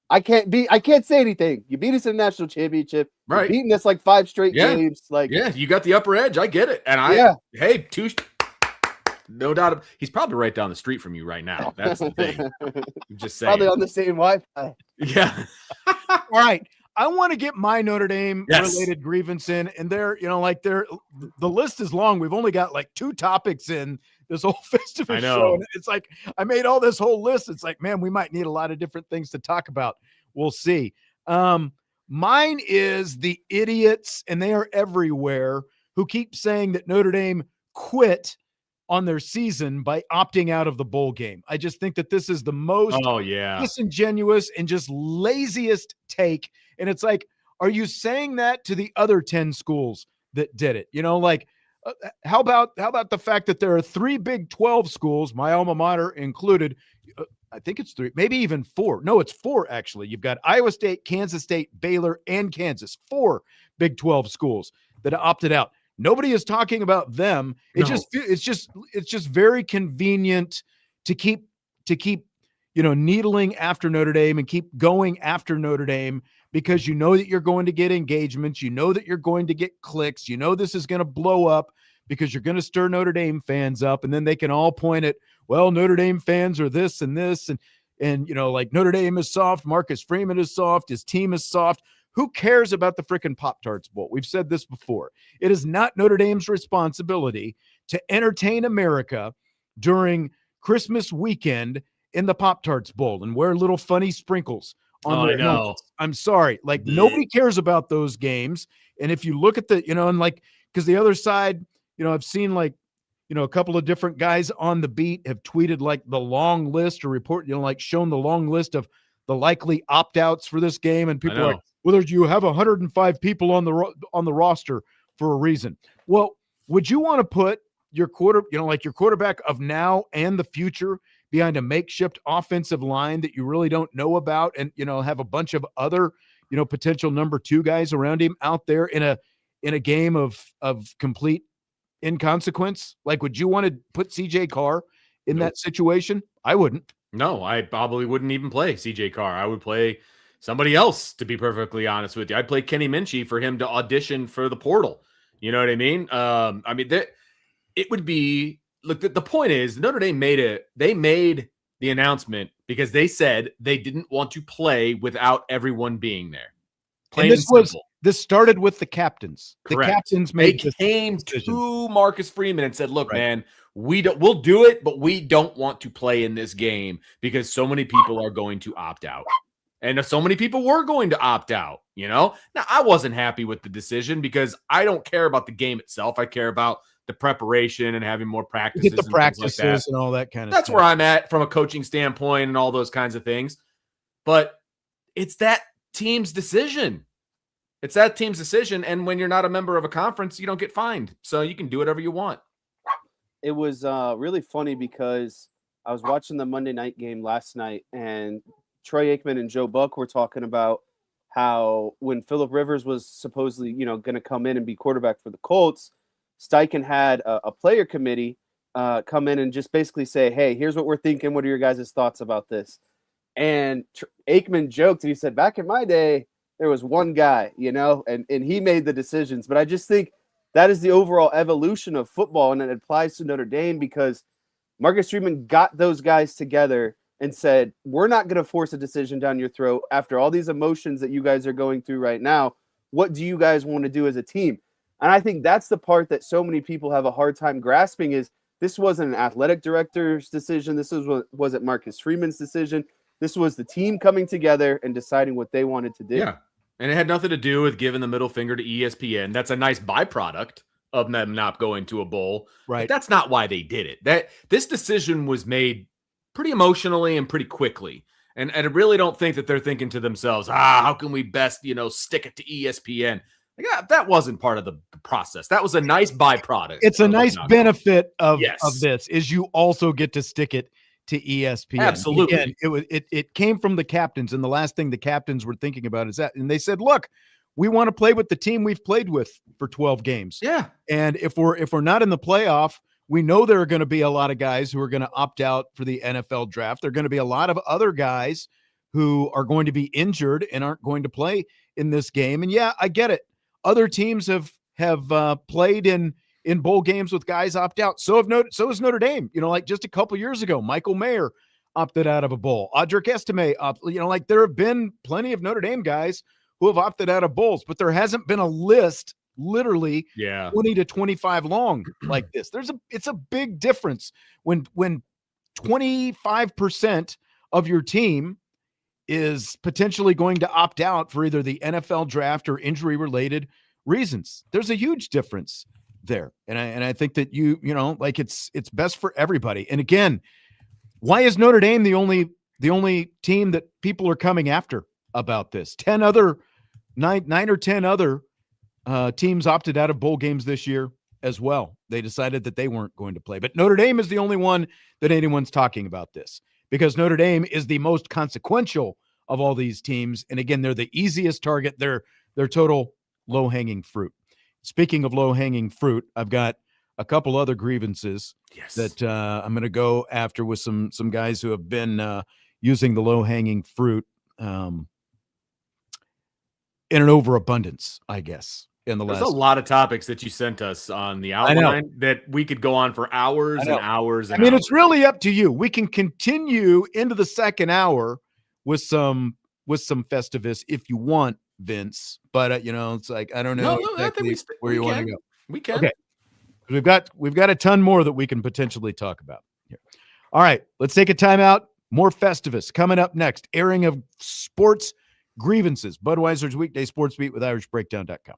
I can't say anything. You beat us in the national championship. Right. You're beating us like 5 straight games. Like, you got the upper edge. I get it. And hey, no doubt. He's probably right down the street from you right now. That's the thing. I'm just saying. Probably on the same Wi-Fi. Yeah. All right. I want to get my Notre Dame related grievance in, and the list is long. We've only got like 2 topics in this whole Festivus show. And it's like, I made all this whole list. It's like, man, we might need a lot of different things to talk about. We'll see. Mine is the idiots, and they are everywhere, who keep saying that Notre Dame quit on their season by opting out of the bowl game. I just think that this is the most disingenuous and just laziest take. And it's like, are you saying that to the other 10 schools that did it? How about the fact that there are 3 Big 12 schools, my alma mater included, I think it's 3, maybe even 4. No, it's 4 actually. You've got Iowa State, Kansas State, Baylor, and Kansas. 4 Big 12 schools that opted out. Nobody is talking about them. It's just very convenient to keep needling after Notre Dame and keep going after Notre Dame, because you know that you're going to get engagements, you know that you're going to get clicks, you know this is going to blow up because you're going to stir Notre Dame fans up, and then they can all point at, well, Notre Dame fans are this and this, and like Notre Dame is soft, Marcus Freeman is soft, his team is soft. Who cares about the frickin' Pop-Tarts Bowl? We've said this before. It is not Notre Dame's responsibility to entertain America during Christmas weekend in the Pop-Tarts Bowl and wear little funny sprinkles on their helmets. I'm sorry. Nobody cares about those games. And if you look at because the other side, I've seen a couple of different guys on the beat have tweeted the long list or report, shown the long list of the likely opt-outs for this game. And people are like, well, you have 105 people on the roster for a reason. Well, would you want to put your your quarterback of now and the future behind a makeshift offensive line that you really don't know about, and have a bunch of other potential number 2 guys around him out there in a game of complete inconsequence? Would you want to put CJ Carr in that situation? I wouldn't. No, I probably wouldn't even play CJ Carr. I would play somebody else, to be perfectly honest with you. I'd play Kenny Minchie for him to audition for the portal. You know what I mean? It would be, look, the point is Notre Dame made the announcement because they said they didn't want to play without everyone being there. Plain and simple. This started with the captains. Correct. The captains came to Marcus Freeman and said, look, man, we'll do it, but we don't want to play in this game because so many people are going to opt out. And so many people were going to opt out, Now, I wasn't happy with the decision because I don't care about the game itself. I care about the preparation and having more practices. Get the practices and all that kind of stuff. That's where I'm at from a coaching standpoint and all those kinds of things. But it's that team's decision. And when you're not a member of a conference, you don't get fined. So you can do whatever you want. It was really funny because I was watching the Monday night game last night, and Troy Aikman and Joe Buck were talking about how when Phillip Rivers was supposedly, going to come in and be quarterback for the Colts, Steichen had a player committee come in and just basically say, hey, here's what we're thinking. What are your guys' thoughts about this? And Aikman joked, and he said, back in my day, there was one guy, and he made the decisions. But I just think that is the overall evolution of football, and it applies to Notre Dame because Marcus Freeman got those guys together and said, we're not going to force a decision down your throat after all these emotions that you guys are going through right now. What do you guys want to do as a team? And I think that's the part that so many people have a hard time grasping is this wasn't an athletic director's decision. This wasn't Marcus Freeman's decision. This was the team coming together and deciding what they wanted to do. Yeah. And it had nothing to do with giving the middle finger to ESPN. That's a nice byproduct of them not going to a bowl. Right. But that's not why they did it. This decision was made pretty emotionally and pretty quickly. And I really don't think that they're thinking to themselves, how can we best, stick it to ESPN? That wasn't part of the process. That was a nice byproduct. It's a nice benefit of this is you also get to stick it to ESPN. Absolutely. Again, it came from the captains, and the last thing the captains were thinking about is that. And they said, look, we want to play with the team we've played with for 12 games. Yeah. And if we're not in the playoff, we know there are going to be a lot of guys who are going to opt out for the NFL draft. There are going to be a lot of other guys who are going to be injured and aren't going to play in this game. And yeah, I get it. Other teams have played in bowl games with guys opt out. So is Notre Dame. Just a couple years ago, Michael Mayer opted out of a bowl. Audric Estime, there have been plenty of Notre Dame guys who have opted out of bowls, but there hasn't been a list literally 20 to 25 long like this. It's a big difference when 25% of your team is potentially going to opt out for either the NFL draft or injury related reasons. There's a huge difference there. And I think that like it's best for everybody. And again, why is Notre Dame the only team that people are coming after about this? 9 or 10 other teams opted out of bowl games this year as well. They decided that they weren't going to play. But Notre Dame is the only one that anyone's talking about this, because Notre Dame is the most consequential of all these teams. And again, they're the easiest target. They're total low-hanging fruit. Speaking of low-hanging fruit, I've got a couple other grievances that I'm going to go after with some guys who have been using the low-hanging fruit in an overabundance, I guess. There's a lot of topics that you sent us on the outline that we could go on for hours and hours. And it's really up to you. We can continue into the second hour with some Festivus if you want, Vince. But it's like I don't know exactly where you want to go. We can. Okay. We've got a ton more that we can potentially talk about here. All right, let's take a timeout. More Festivus coming up next. Airing of sports grievances. Budweiser's weekday sports beat with IrishBreakdown.com.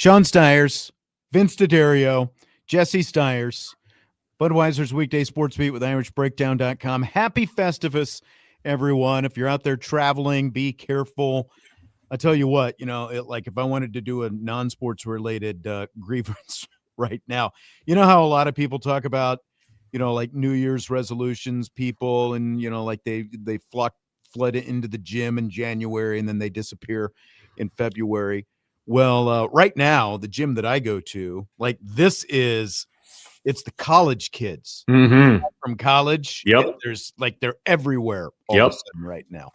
Sean Stires, Vince DeDario, Jesse Stires, Budweiser's Weekday Sports Beat with IrishBreakdown.com. Happy Festivus, everyone. If you're out there traveling, be careful. I tell you what, like if I wanted to do a non-sports related grievance right now, you know how a lot of people talk about, like New Year's resolutions, people, and like they flood into the gym in January and then they disappear in February. Well, right now, the gym that I go to, like it's the college kids from college. Yep. They're everywhere all of a sudden right now.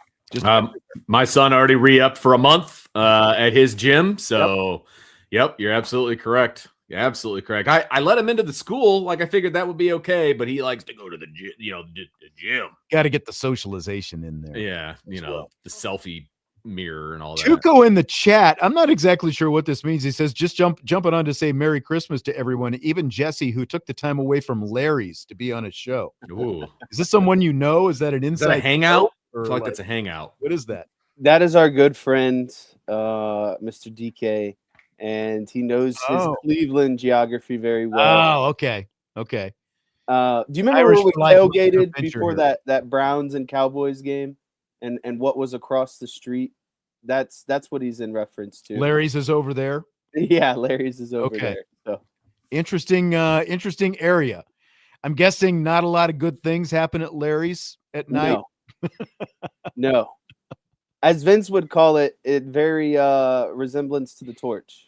My son already re-upped for a month at his gym. So, yep, you're absolutely correct. You're absolutely correct. I let him into the school. Like I figured that would be okay, but he likes to go to the gym, the gym. Got to get the socialization in there. Yeah. The selfie mirror and all that. Tuco in the chat. I'm not exactly sure what this means. He says, just jumping on to say Merry Christmas to everyone, even Jesse, who took the time away from Larry's to be on his show. Ooh. Is this someone you know? Is that an inside? Is that a hangout? I feel like that's a hangout. What is that? That is our good friend, Mr. DK, and he knows his Cleveland geography very well. Oh, okay. Okay. Do you remember when we tailgated before that Browns and Cowboys game and what was across the street? That's what he's in reference to. Larry's is over there. Yeah, Larry's is over there. So interesting area. I'm guessing not a lot of good things happen at Larry's at night. No. As Vince would call it very resemblance to the torch.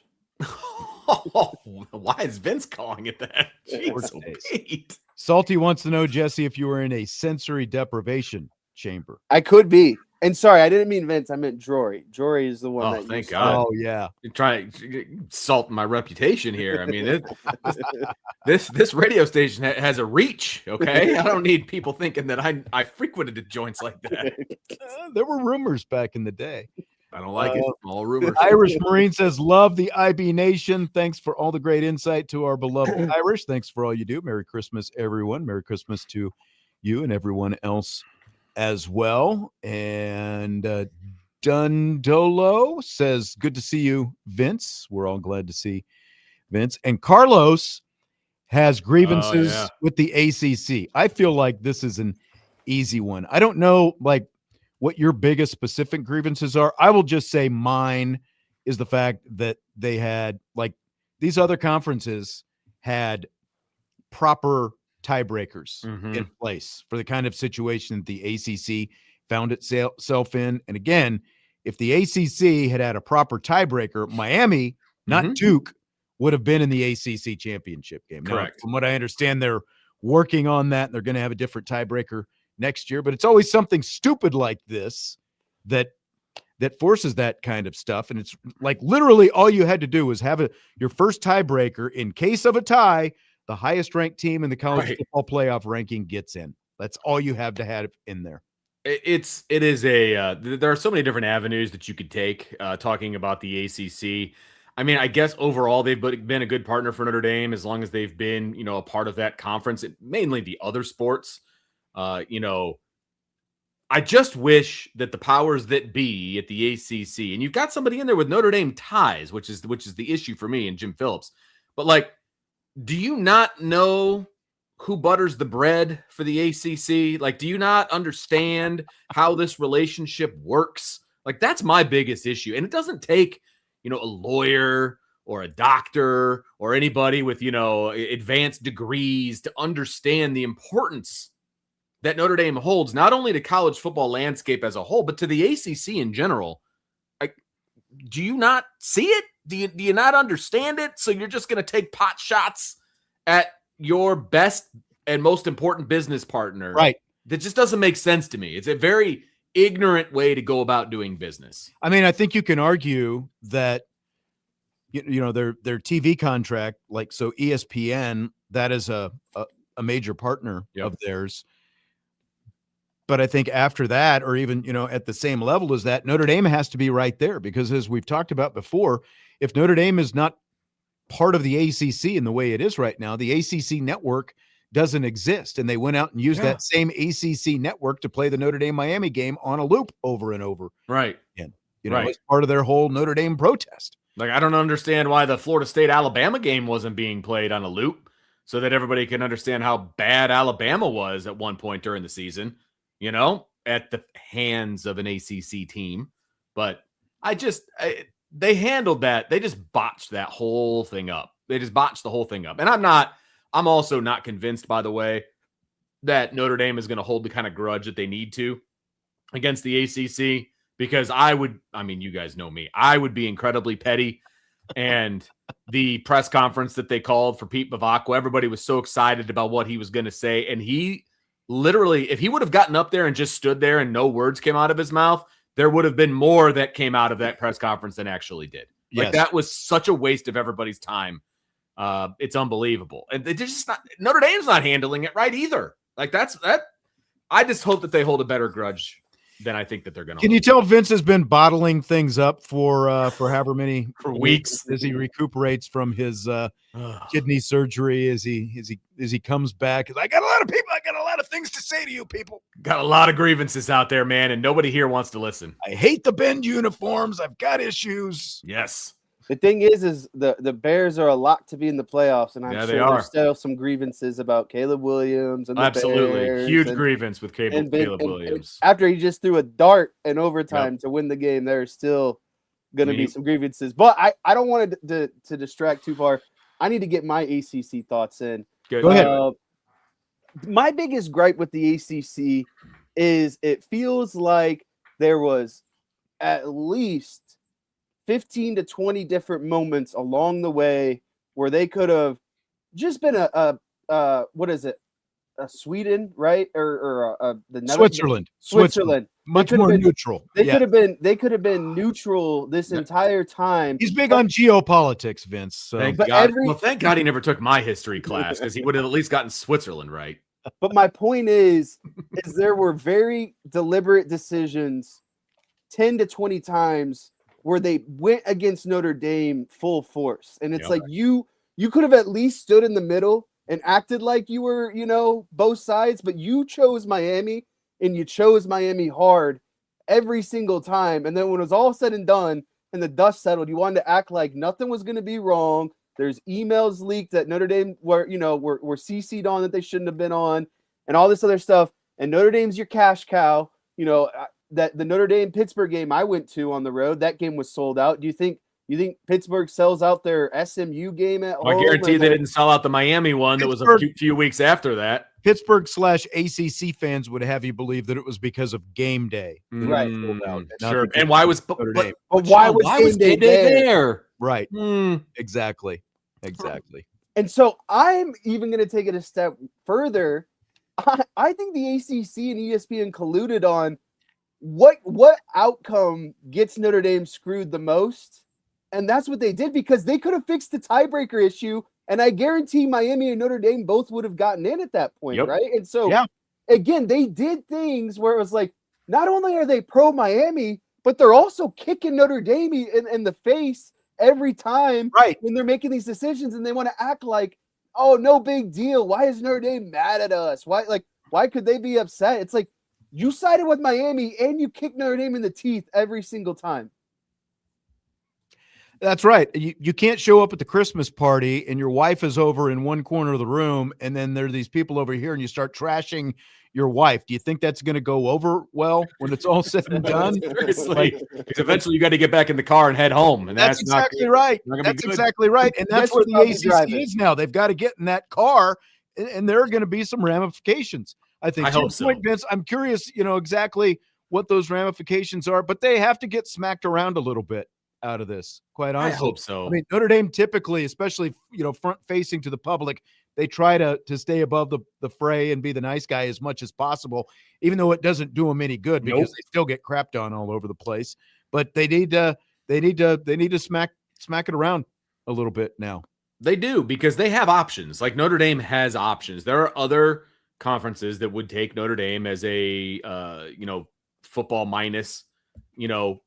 Why is Vince calling it that? Jeez, Salty wants to know, Jesse, if you were in a sensory deprivation chamber. I could be. And sorry, I didn't mean Vince. I meant Jory. Jory is the one. Oh, thank God. Oh, yeah. You're trying to salt my reputation here. I mean, this radio station has a reach, okay? I don't need people thinking that I frequented the joints like that. There were rumors back in the day. I don't like it. All rumors. Irish Marine says, love the IB Nation. Thanks for all the great insight to our beloved Irish. Thanks for all you do. Merry Christmas, everyone. Merry Christmas to you and everyone else as well. And Dundolo says, good to see you, Vince. We're all glad to see Vince. And Carlos has grievances with the ACC. I feel like this is an easy one. I don't know, like, what your biggest specific grievances are. I will just say mine is the fact that they had, like, these other conferences had proper tiebreakers in place for the kind of situation that the ACC found itself in. And again, if the ACC had a proper tiebreaker, Miami, not Duke, would have been in the ACC championship game. Correct. Now, from what I understand, they're working on that. And they're going to have a different tiebreaker next year, but it's always something stupid like this that forces that kind of stuff. And it's like literally all you had to do was have your first tiebreaker. In case of a tie, the highest ranked team in the college football playoff ranking gets in. That's all you have to have in there. There are so many different avenues that you could take talking about the ACC. I mean, I guess overall they've been a good partner for Notre Dame as long as they've been, a part of that conference, mainly the other sports. I just wish that the powers that be at the ACC, and you've got somebody in there with Notre Dame ties, which is the issue for me and Jim Phillips. But like, do you not know who butters the bread for the ACC? Like, do you not understand how this relationship works? Like, that's my biggest issue. And it doesn't take, a lawyer or a doctor or anybody with, advanced degrees to understand the importance that Notre Dame holds, not only to college football landscape as a whole, but to the ACC in general. Like, do you not see it? Do you not understand it? So you're just going to take pot shots at your best and most important business partner. Right. That just doesn't make sense to me. It's a very ignorant way to go about doing business. I mean, I think you can argue that, their TV contract, like, so ESPN, that is a major partner of theirs. But I think after that, or even, at the same level as that, Notre Dame has to be right there, because as we've talked about before, if Notre Dame is not part of the ACC in the way it is right now, the ACC network doesn't exist. And they went out and used that same ACC network to play the Notre Dame Miami game on a loop over and over. Right. Again, as part of their whole Notre Dame protest. Like, I don't understand why the Florida State-Alabama game wasn't being played on a loop so that everybody can understand how bad Alabama was at one point during the season, at the hands of an ACC team. But they handled that. They just botched that whole thing up. They just botched the whole thing up. And I'm also not convinced, by the way, that Notre Dame is going to hold the kind of grudge that they need to against the ACC, because you guys know me, I would be incredibly petty. And the press conference that they called for Pete Bavacqua, everybody was so excited about what he was going to say. And he literally, if he would have gotten up there and just stood there and no words came out of his mouth, there would have been more that came out of that press conference than actually did. Yes. Like, that was such a waste of everybody's time. It's unbelievable. And they just Notre Dame's not handling it right either. Like, that. I just hope that they hold a better grudge than I think that they're going to. Can you tell Vince has been bottling things up for however many for weeks as he recuperates from his kidney surgery, as he comes back? I got a lot of things to say to you people. Got a lot of grievances out there, man, and nobody here wants to listen. I hate the bend uniforms. I've got issues. Yes. The thing is the Bears are a lot to be in the playoffs, and I'm sure there's still some grievances about Caleb Williams and the Bears, huge grievance with Caleb Williams. And after he just threw a dart in overtime to win the game, there's still going to be some grievances. But I don't want to distract too far. I need to get my ACC thoughts in. Go ahead. My biggest gripe with the ACC is it feels like there was at least 15 to 20 different moments along the way where they could have just been a Sweden, right? Or the Switzerland. Much more neutral. They could have been neutral this entire time. He's big on geopolitics, Vince. So. Thank God he never took my history class, because he would have at least gotten Switzerland right. But my point is there were very deliberate decisions 10 to 20 times where they went against Notre Dame full force. And it's like you could have at least stood in the middle and acted like you were, both sides, but you chose Miami, and you chose Miami hard every single time. And then when it was all said and done and the dust settled, you wanted to act like nothing was going to be wrong. There's emails leaked that Notre Dame were CC'd on that they shouldn't have been on, and all this other stuff. And Notre Dame's your cash cow, that the Notre Dame Pittsburgh game I went to on the road, that game was sold out. Do you think Pittsburgh sells out their SMU game at home? I guarantee they didn't sell out the Miami one that was a few weeks after that. Pittsburgh/ACC fans would have you believe that it was because of game day. Right. Sure. And why was why was game day there? Right. Exactly. And so I'm even going to take it a step further. I think the ACC and ESPN colluded on what outcome gets Notre Dame screwed the most. And that's what they did, because they could have fixed the tiebreaker issue. And I guarantee Miami and Notre Dame both would have gotten in at that point. Right. And so, again, they did things where it was like, not only are they pro Miami, but they're also kicking Notre Dame in the face every time when they're making these decisions, and they want to act like, oh, no big deal. Why is Notre Dame mad at us? Why could they be upset? It's like, you sided with Miami and you kicked Notre Dame in the teeth every single time. That's right. You can't show up at the Christmas party and your wife is over in one corner of the room, and then there are these people over here and you start trashing your wife. Do you think that's going to go over well when it's all said and done? Seriously. Because eventually you got to get back in the car and head home. And that's exactly right. That's exactly right. And that's where the ACC is now. They've got to get in that car, and there are going to be some ramifications. I think. I hope so. Vince, I'm curious, exactly what those ramifications are, but they have to get smacked around a little bit out of this, quite honestly. I hope so. I mean, Notre Dame typically, especially, front facing to the public, they try to stay above the fray and be the nice guy as much as possible, even though it doesn't do them any good because they still get crapped on all over the place. But they need to smack it around a little bit now. They do, because they have options. Like, Notre Dame has options. There are other conferences that would take Notre Dame as a football minus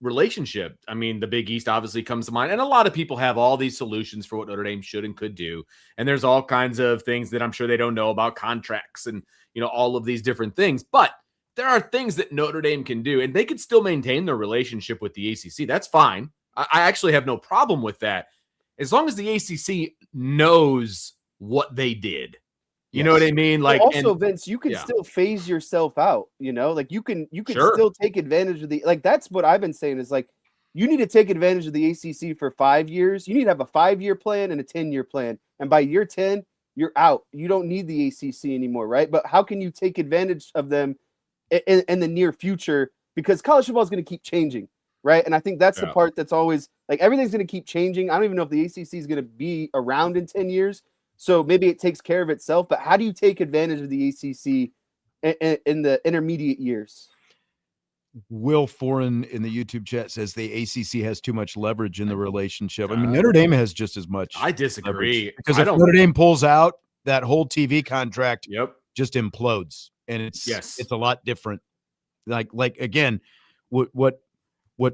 relationship. I mean, the Big East obviously comes to mind, and a lot of people have all these solutions for what Notre Dame should and could do. And there's all kinds of things that I'm sure they don't know about, contracts and, all of these different things. But there are things that Notre Dame can do, and they could still maintain their relationship with the ACC. That's fine. I actually have no problem with that, as long as the ACC knows what they did. You know what I mean? Like, well, also, Vince, you can still phase yourself out. Like you can still take advantage of that's what I've been saying is like you need to take advantage of the ACC for 5 years. You need to have a 5-year plan and a 10-year plan, and by year 10, you're out. You don't need the ACC anymore, right? But how can you take advantage of them in the near future? Because college football is going to keep changing, right? And I think that's the part that's always like everything's going to keep changing. I don't even know if the ACC is going to be around in 10 years. So maybe it takes care of itself, but how do you take advantage of the ACC in the intermediate years? Will Foreign in the YouTube chat says the ACC has too much leverage in the relationship. I mean, Notre Dame has just as much. I disagree. Because if Notre Dame pulls out, that whole TV contract just implodes, and it's a lot different. Like again, what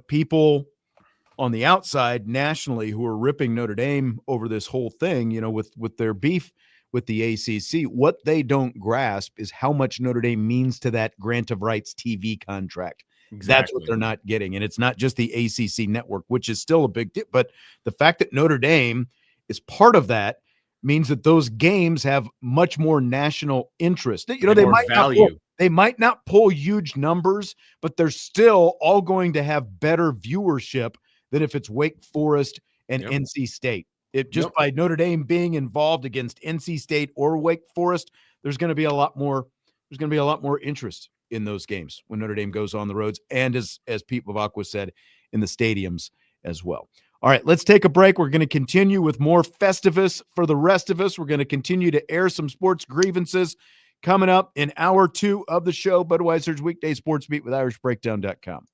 people on the outside nationally who are ripping Notre Dame over this whole thing, with their beef with the ACC, what they don't grasp is how much Notre Dame means to that grant of rights TV contract. Exactly. That's what they're not getting. And it's not just the ACC network, which is still a big deal, but the fact that Notre Dame is part of that means that those games have much more national interest. They might not pull huge numbers, but they're still all going to have better viewership than if it's Wake Forest and NC State. By Notre Dame being involved against NC State or Wake Forest, there's going to be a lot more interest in those games when Notre Dame goes on the roads, and as Pete Bavacqua said, in the stadiums as well. All right, let's take a break. We're going to continue with more Festivus for the rest of us. We're going to continue to air some sports grievances coming up in hour 2 of the show. Budweiser's Weekday Sports Beat with IrishBreakdown.com.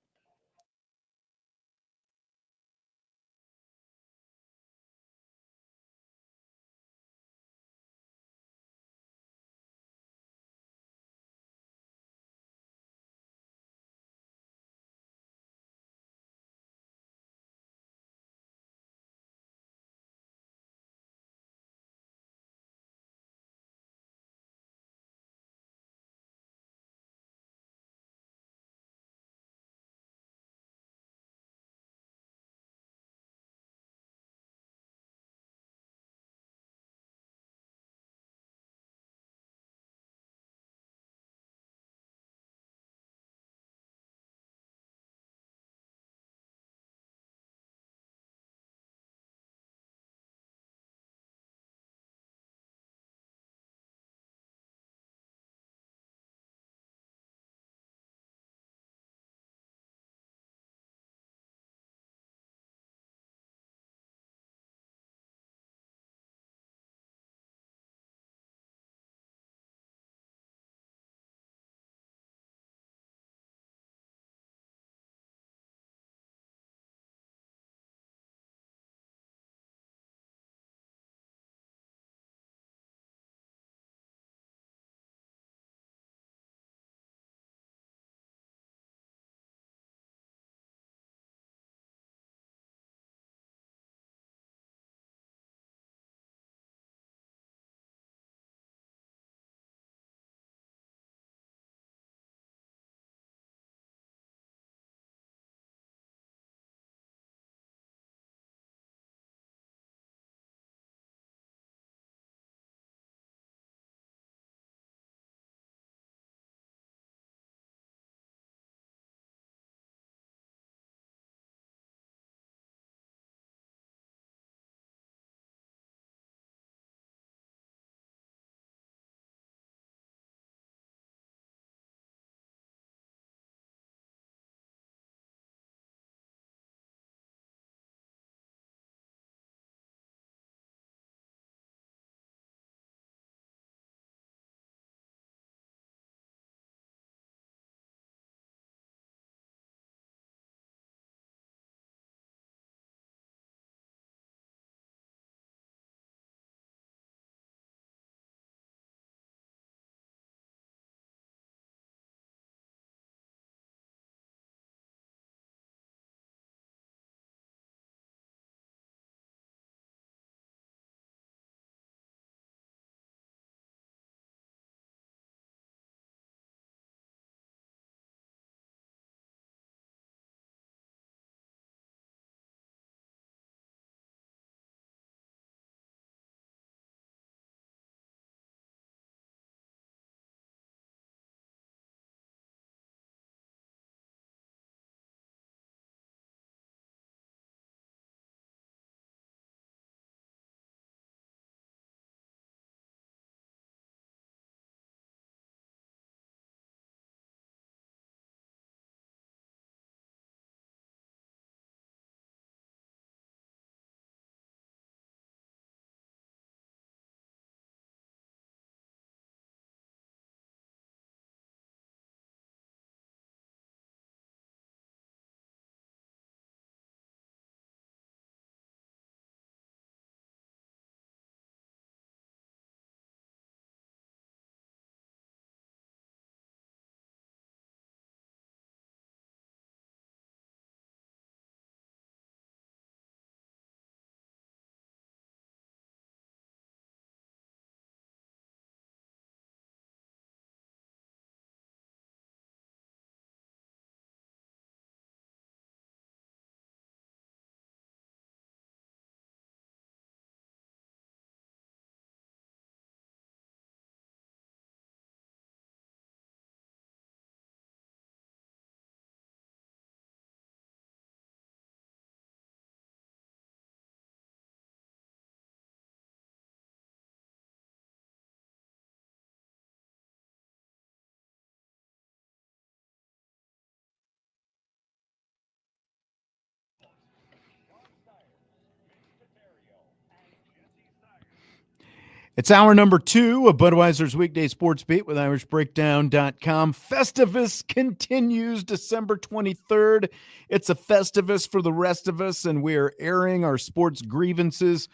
It's hour number 2 of Budweiser's Weekday Sports Beat with IrishBreakdown.com. Festivus continues December 23rd. It's a Festivus for the rest of us, and we are airing our sports grievances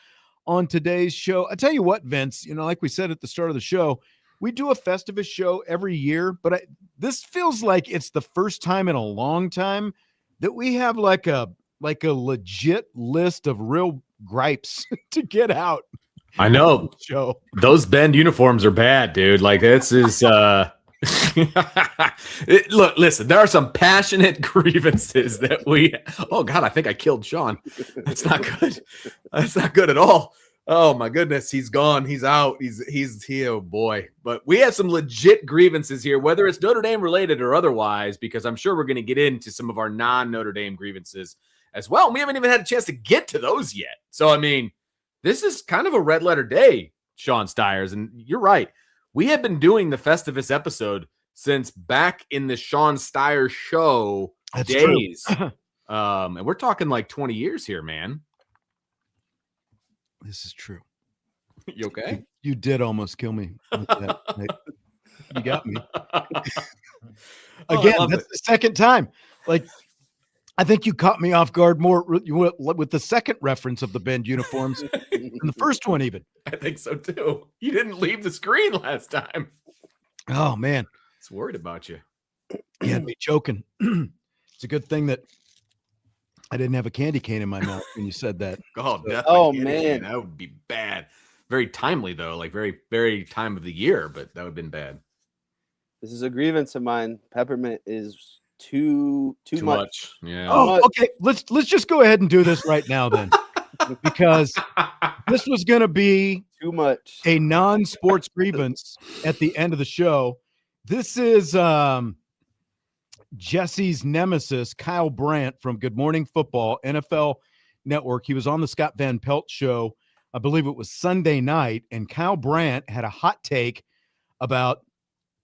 on today's show. I tell you what, Vince, like we said at the start of the show, we do a Festivus show every year, but this feels like it's the first time in a long time that we have like a legit list of real gripes to get out. I know. Show. Those bend uniforms are bad, dude. Like, this is look, listen, there are some passionate grievances that oh God, I think I killed Sean. That's not good. That's not good at all. Oh my goodness, he's gone. He's out. He's here. Oh boy. But we have some legit grievances here, whether it's Notre Dame related or otherwise, because I'm sure we're going to get into some of our non-Notre Dame grievances as well. And we haven't even had a chance to get to those yet. So, I mean, this is kind of a red letter day, Sean Stires. And you're right. We have been doing the Festivus episode since back in the Sean Stires show days. And we're talking like 20 years here, man. This is true. You okay? You did almost kill me with that. You got me. Again, that's the second time. Like, I think you caught me off guard more with the second reference of the bend uniforms than the first one even. I think so too. You didn't leave the screen last time. Oh, man. I was worried about you. You had me choking. It's a good thing that I didn't have a candy cane in my mouth when you said that. Oh, man. That would be bad. Very timely, though. Like, very, very time of the year, but that would have been bad. This is a grievance of mine. Peppermint is too much. Yeah. Oh, okay. Let's just go ahead and do this right now then, because this was going to be too much. A non-sports grievance at the end of the show. This is Jesse's nemesis, Kyle Brandt from Good Morning Football, NFL Network. He was on the Scott Van Pelt show. I believe it was Sunday night, and Kyle Brandt had a hot take about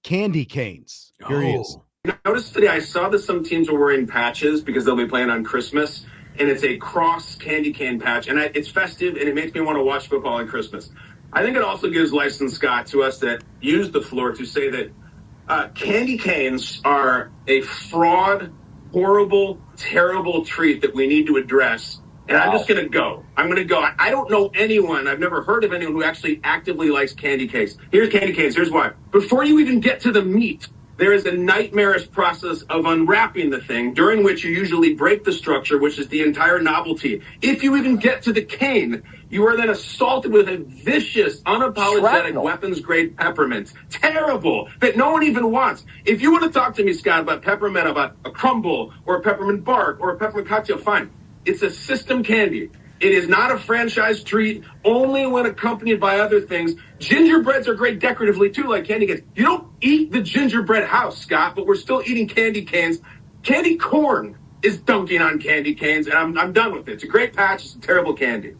candy canes. Here he is. Notice today I saw that some teams are wearing patches because they'll be playing on Christmas, and it's a cross candy cane patch, and it's festive, and it makes me want to watch football on Christmas. I think it also gives license, Scott, to us that use the floor to say that candy canes are a fraud, horrible, terrible treat that we need to address. And I'm just going to go. I'm going to go. I don't know anyone. I've never heard of anyone who actually actively likes candy canes. Here's candy canes. Here's why. Before you even get to the meat, there is a nightmarish process of unwrapping the thing, during which you usually break the structure, which is the entire novelty. If you even get to the cane, you are then assaulted with a vicious, unapologetic, weapons-grade peppermint. Terrible, that no one even wants. If you want to talk to me, Scott, about peppermint, about a crumble, or a peppermint bark, or a peppermint cocktail, fine. It's a system candy. It is not a franchise treat, only when accompanied by other things. Gingerbreads are great decoratively, too, like candy canes. You don't eat the gingerbread house, Scott, but we're still eating candy canes. Candy corn is dunking on candy canes, and I'm done with it. It's a great patch. It's a terrible candy.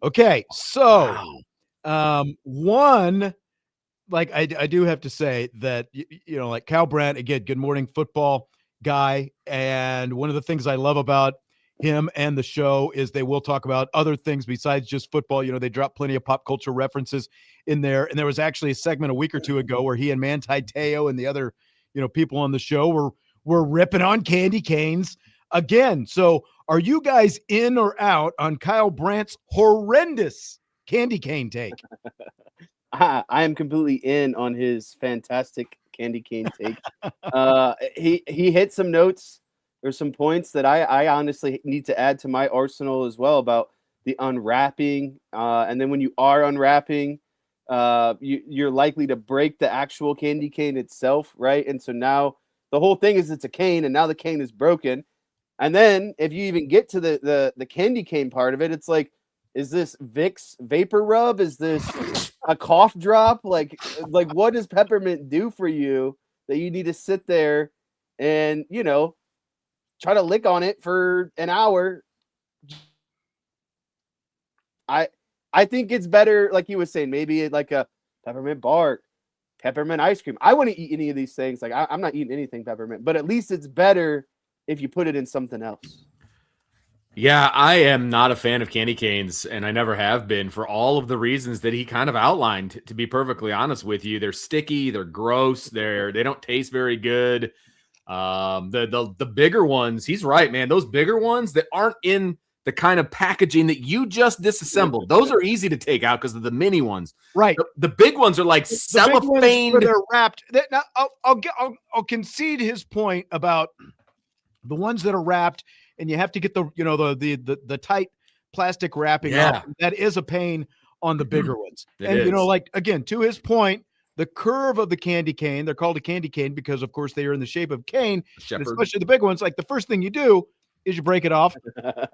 Okay, so one, like I do have to say that, like Kyle Brandt, again, Good Morning Football guy, and one of the things I love about him and the show is they will talk about other things besides just football. They drop plenty of pop culture references in there. And there was actually a segment a week or two ago where he and Manti Te'o and the other, people on the show were ripping on candy canes again. So are you guys in or out on Kyle Brandt's horrendous candy cane take? I am completely in on his fantastic candy cane take. He hit some notes. There's some points that I honestly need to add to my arsenal as well about the unwrapping. And then when you are unwrapping, you're likely to break the actual candy cane itself, right? And so now the whole thing is it's a cane, and now the cane is broken. And then if you even get to the candy cane part of it, it's like, is this Vicks vapor rub? Is this a cough drop? Like what does peppermint do for you that you need to sit there and, try to lick on it for an hour? I think it's better, like you were saying, maybe like a peppermint bark, peppermint ice cream. I wouldn't eat any of these things. Like I'm not eating anything peppermint, but at least it's better if you put it in something else. Yeah, I am not a fan of candy canes, and I never have been for all of the reasons that he kind of outlined, to be perfectly honest with you. They're sticky, they're gross, they don't taste very good. The bigger ones, he's right, man. Those bigger ones that aren't in the kind of packaging that you just disassembled, those are easy to take out because of the mini ones. Right. The big ones are like cellophane. They're wrapped. Now, I'll concede his point about the ones that are wrapped, and you have to get the tight plastic wrapping off. That is a pain on the bigger ones. Like, again, to his point, the curve of the candy cane, they're called a candy cane because, of course, they are in the shape of cane, especially the big ones. Like, the first thing you do is you break it off.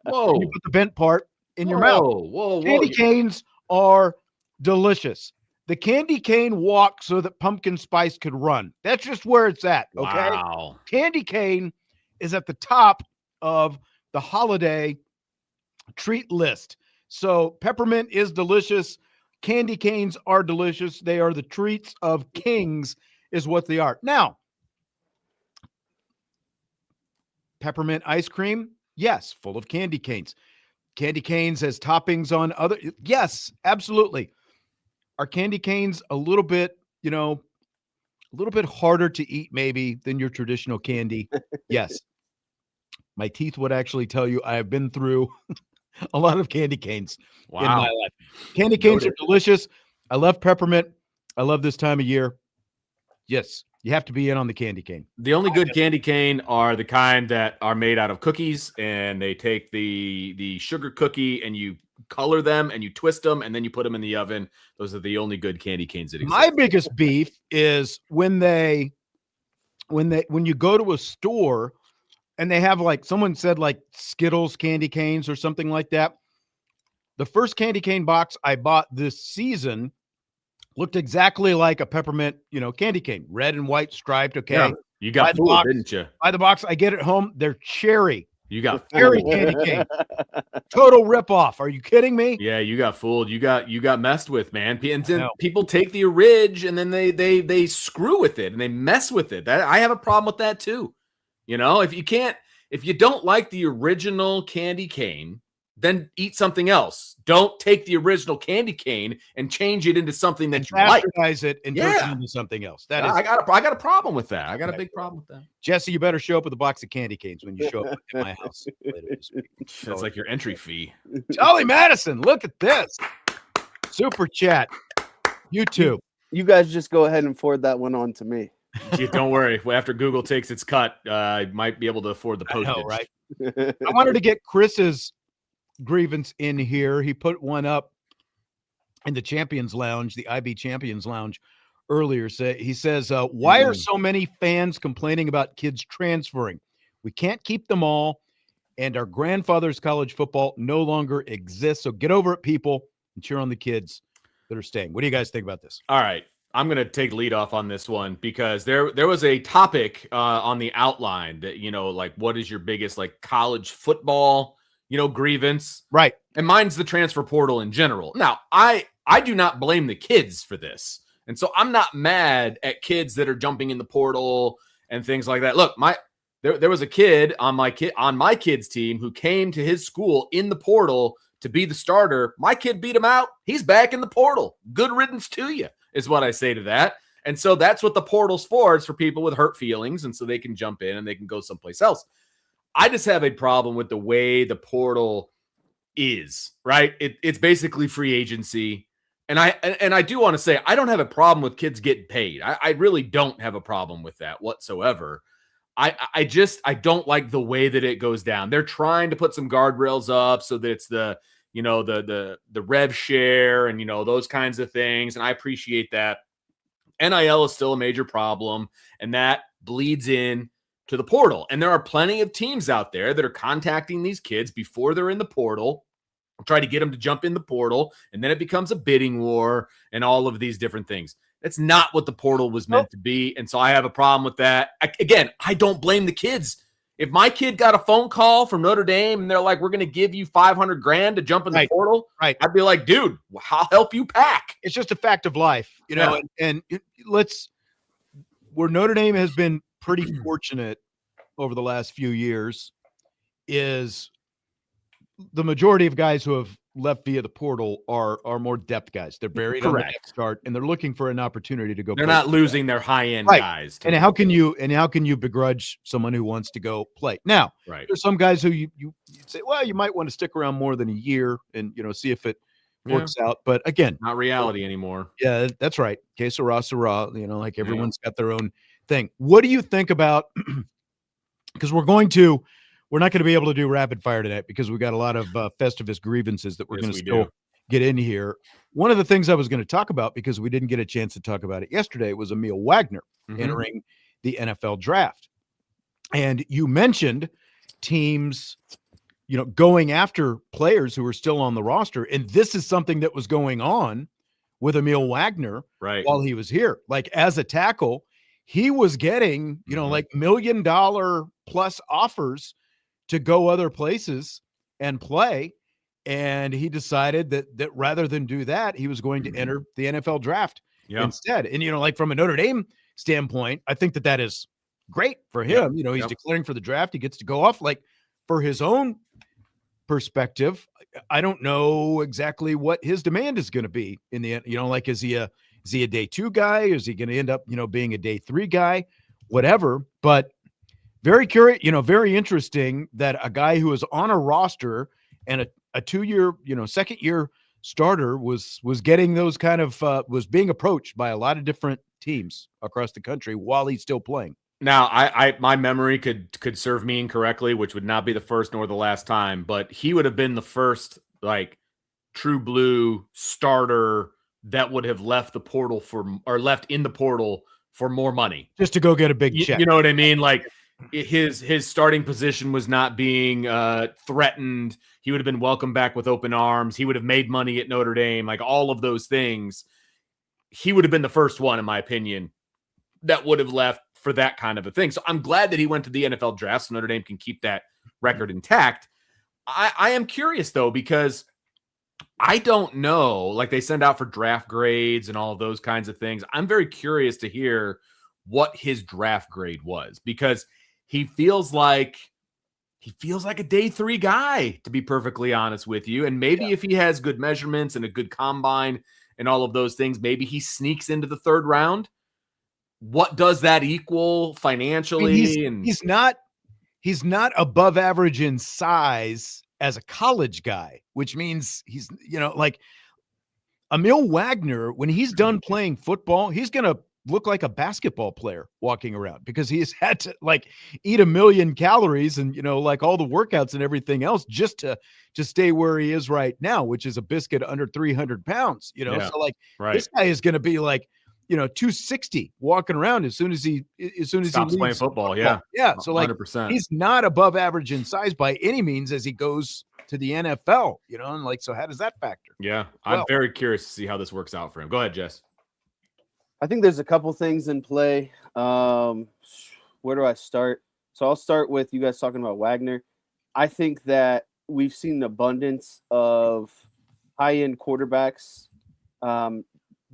Whoa. And you put the bent part in your mouth. Whoa. Candy canes are delicious. The candy cane walked so that pumpkin spice could run. That's just where it's at, okay? Wow. Candy cane is at the top of the holiday treat list. So peppermint is delicious. Candy canes are delicious. They are the treats of kings is what they are. Now, peppermint ice cream, yes, full of candy canes. Candy canes as toppings on other, yes, absolutely. Are candy canes a little bit harder to eat maybe than your traditional candy? Yes. My teeth would actually tell you I have been through a lot of candy canes in my life. Candy canes are delicious. I love peppermint. I love this time of year. Yes, you have to be in on the candy cane. The only good candy cane are the kind that are made out of cookies, and they take the sugar cookie and you color them and you twist them and then you put them in the oven. Those are the only good candy canes that exist. My biggest beef is when you go to a store and they have, like, someone said, like, Skittles candy canes or something like that. The first candy cane box I bought this season looked exactly like a peppermint, candy cane, red and white striped. Okay. Yeah, you got fooled, didn't you? By the box, I get it home. They're cherry. You got cherry candy cane. Total ripoff. Are you kidding me? Yeah, you got fooled. You got messed with, man. And then people take the orig and then they screw with it and they mess with it. I have a problem with that too. If you don't like the original candy cane, then eat something else. Don't take the original candy cane and change it into something that you like. Bastardize it and turn it into something else. I got a problem with that. I got a big problem with that. Jesse, you better show up with a box of candy canes when you show up at my house later this week. That's like your entry fee. Charlie Madison, look at this. Super chat. YouTube. You guys just go ahead and forward that one on to me. Yeah, don't worry. After Google takes its cut, I might be able to afford the postage. I know, right? I wanted to get Chris's grievance in here. He put one up in the Champions Lounge, the IB Champions Lounge earlier. He says, why are so many fans complaining about kids transferring? We can't keep them all, and our grandfather's college football no longer exists. So get over it, people, and cheer on the kids that are staying. What do you guys think about this? All right. I'm going to take lead off on this one because there was a topic on the outline that, like, what is your biggest, like, college football, grievance? Right. And mine's the transfer portal in general. Now, I do not blame the kids for this. And so I'm not mad at kids that are jumping in the portal and things like that. Look, there was a kid on my kid's team who came to his school in the portal to be the starter. My kid beat him out. He's back in the portal. Good riddance to you, is what I say to that. And so that's what the portal's for. It's for people with hurt feelings, and so they can jump in and they can go someplace else. I just have a problem with the way the portal is, right? It's basically free agency. And I do want to say, I don't have a problem with kids getting paid. I really don't have a problem with that whatsoever. I don't like the way that it goes down. They're trying to put some guardrails up so that it's the rev share and, those kinds of things. And I appreciate that. NIL is still a major problem, and that bleeds in to the portal. And there are plenty of teams out there that are contacting these kids before they're in the portal, try to get them to jump in the portal, and then it becomes a bidding war and all of these different things. That's not what the portal was meant to be. And so I have a problem with that. I don't blame the kids. If my kid got a phone call from Notre Dame and they're like, we're going to give you $500,000 to jump in the portal, right? I'd be like, dude, I'll help you pack. It's just a fact of life, and where Notre Dame has been pretty fortunate over the last few years is the majority of guys who have left via the portal are more depth guys. They're buried on the depth chart, and they're looking for an opportunity to go. They're not losing their high-end guys. And how can you begrudge someone who wants to go play? Now, there's some guys who you say, well, you might want to stick around more than a year and see if it works out. But again, not reality anymore. Yeah, that's right. Que sera, sera. Like everyone's got their own thing. What do you think about? Because we're not going to be able to do rapid fire tonight because we got a lot of Festivus grievances that we're going to still get in here. One of the things I was going to talk about, because we didn't get a chance to talk about it yesterday, was Emil Wagner entering the NFL draft. And you mentioned teams, going after players who are still on the roster. And this is something that was going on with Emil Wagner while he was here. Like as a tackle, he was getting, like $1 million plus offers to go other places and play. And he decided that rather than do that, he was going to enter the NFL draft instead. And, like from a Notre Dame standpoint, I think that is great for him. He's declaring for the draft. He gets to go off. Like for his own perspective, I don't know exactly what his demand is going to be in the end. Like, is he a day 2 guy? Is he going to end up, being a day 3 guy? Whatever. But very curious, very interesting that a guy who is on a roster and a 2-year, second year starter was getting those kind of was being approached by a lot of different teams across the country while he's still playing. Now, I my memory could serve me incorrectly, which would not be the first nor the last time, but he would have been the first like true blue starter that would have left the portal left in the portal for more money, just to go get a big check. You know what I mean? Like his starting position was not being threatened. He would have been welcomed back with open arms. He would have made money at Notre Dame, like all of those things. He would have been the first one, in my opinion, that would have left for that kind of a thing. So I'm glad that he went to the NFL draft so Notre Dame can keep that record intact. I am curious, though, because I don't know, like they send out for draft grades and all of those kinds of things. I'm very curious to hear what his draft grade was, because he feels like a day 3 guy, to be perfectly honest with you. And maybe if he has good measurements and a good combine and all of those things, maybe he sneaks into the 3rd round. What does that equal financially? I mean, he's not above average in size as a college guy, which means he's, like Emil Wagner, when he's done playing football, he's going to look like a basketball player walking around because he's had to like eat 1 million calories and, like all the workouts and everything else just to stay where he is right now, which is a biscuit under 300 pounds, So like this guy is going to be like, 260 walking around as soon as he stops playing football. Yeah. Yeah. So like 100%. He's not above average in size by any means as he goes to the NFL, and like, so how does that factor? Yeah. I'm very curious to see how this works out for him. Go ahead, Jess. I think there's a couple things in play. Where do I start? So I'll start with you guys talking about Wagner. I think that we've seen an abundance of high-end quarterbacks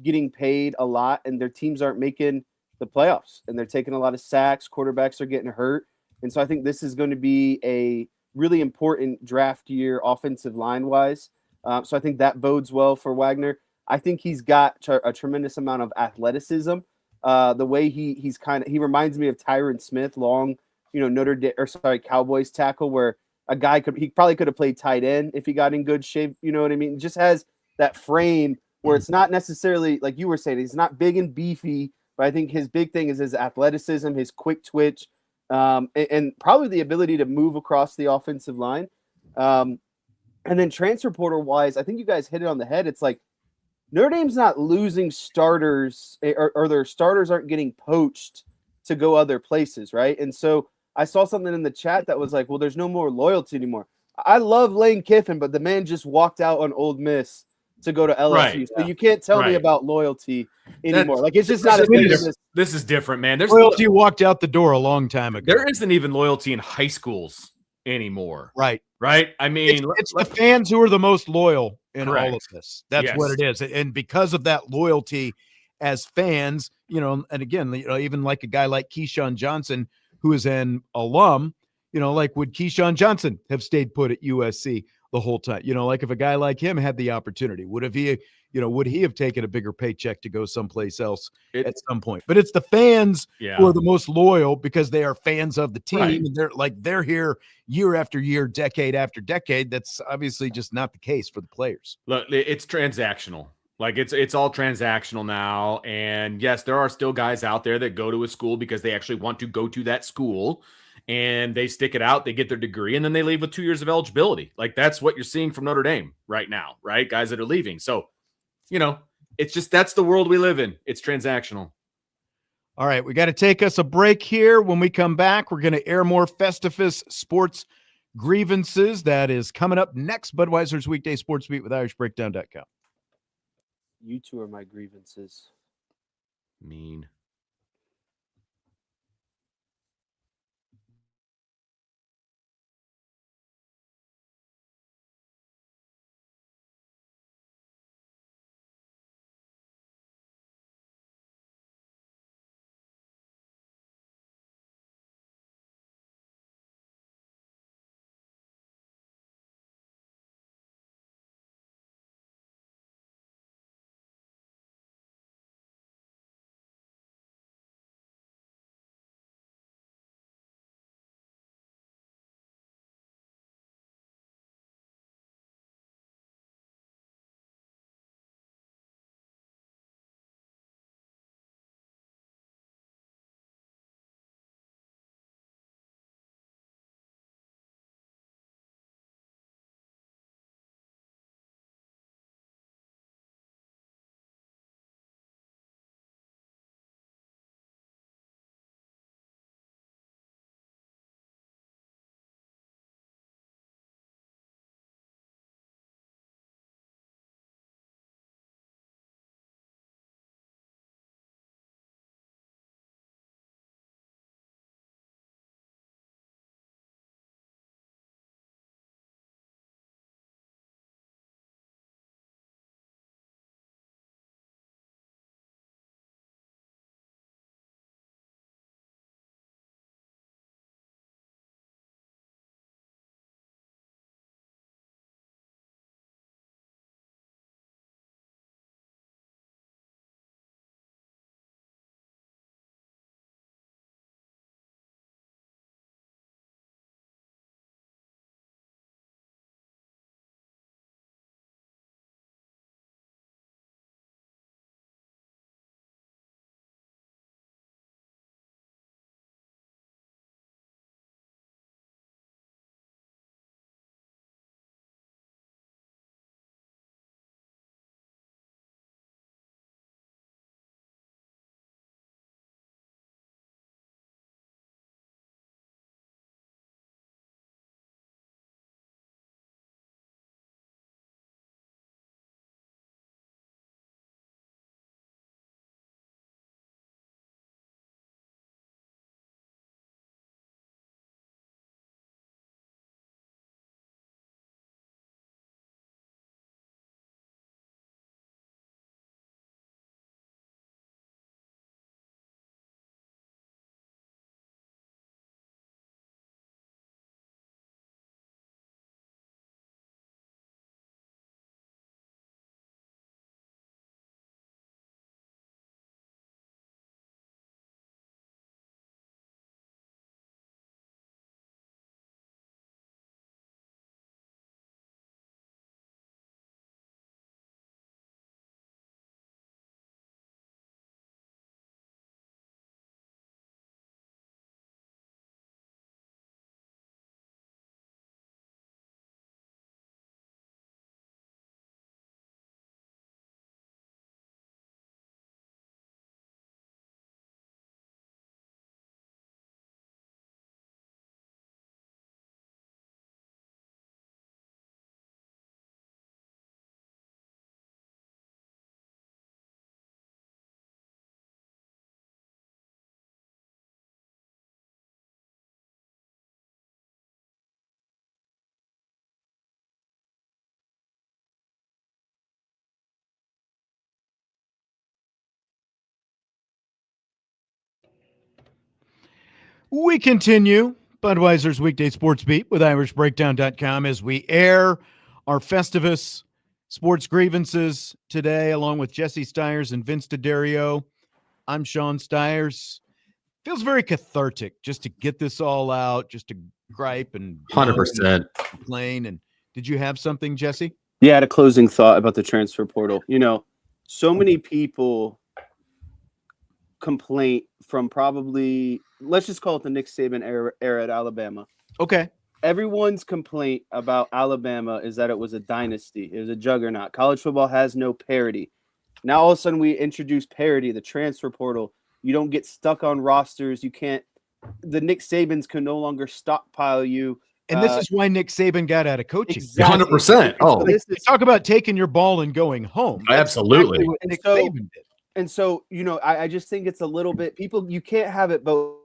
getting paid a lot, and their teams aren't making the playoffs, and they're taking a lot of sacks. Quarterbacks are getting hurt. And so I think this is going to be a really important draft year offensive line-wise. So I think that bodes well for Wagner. I think he's got a tremendous amount of athleticism. The way he reminds me of Tyron Smith, long, Cowboys tackle, where a guy he probably could have played tight end if he got in good shape. You know what I mean? Just has that frame where it's not necessarily like you were saying, he's not big and beefy, but I think his big thing is his athleticism, his quick twitch, and probably the ability to move across the offensive line. And then transfer portal wise, I think you guys hit it on the head. It's like Notre Dame's not losing starters or their starters aren't getting poached to go other places, right? And so I saw something in the chat that was like, well, there's no more loyalty anymore. I love Lane Kiffin, but the man just walked out on Ole Miss to go to LSU. Right. So you can't tell me about loyalty anymore. Like it's just not as big as this is different, man. There's loyalty walked out the door a long time ago. There isn't even loyalty in high schools anymore. Right. I mean, it's the fans who are the most loyal in all of this. That's what it is. And because of that loyalty as fans, and again, even like a guy like Keyshawn Johnson, who is an alum, like would Keyshawn Johnson have stayed put at USC? the whole time. Like if a guy like him had the opportunity, would he have taken a bigger paycheck to go someplace else at some point? But it's the fans who are the most loyal because they are fans of the team. Right. And they're here year after year, decade after decade. That's obviously just not the case for the players. Look, it's transactional. Like it's all transactional now. And yes, there are still guys out there that go to a school because they actually want to go to that school. And they stick it out, they get their degree, and then they leave with 2 years of eligibility. Like that's what you're seeing from Notre Dame right now, right? Guys that are leaving. So, it's just that's the world we live in. It's transactional. All right, we got to take us a break here. When we come back, we're going to air more Festivus sports grievances. That is coming up next. Budweiser's Weekday Sports Beat with IrishBreakdown.com. You two are my grievances. Mean. We continue Budweiser's Weekday Sports Beat with IrishBreakdown.com as we air our Festivus Sports Grievances today, along with Jesse Stires and Vince DeDario. I'm Sean Stires. Feels very cathartic just to get this all out, just to gripe and 100% complain. And did you have something, Jesse? Yeah, I had a closing thought about the transfer portal. So many people complaint from probably, let's just call it the Nick Saban era at Alabama. Okay. Everyone's complaint about Alabama is that it was a dynasty. It was a juggernaut. College football has no parity. Now, all of a sudden, we introduce parity, the transfer portal. You don't get stuck on rosters. You can't – the Nick Sabans can no longer stockpile you. And this is why Nick Saban got out of coaching. Exactly. 100%. Oh, talk about taking your ball and going home. Absolutely. Nick Saban did. And so, I just think it's a little bit – people, you can't have it both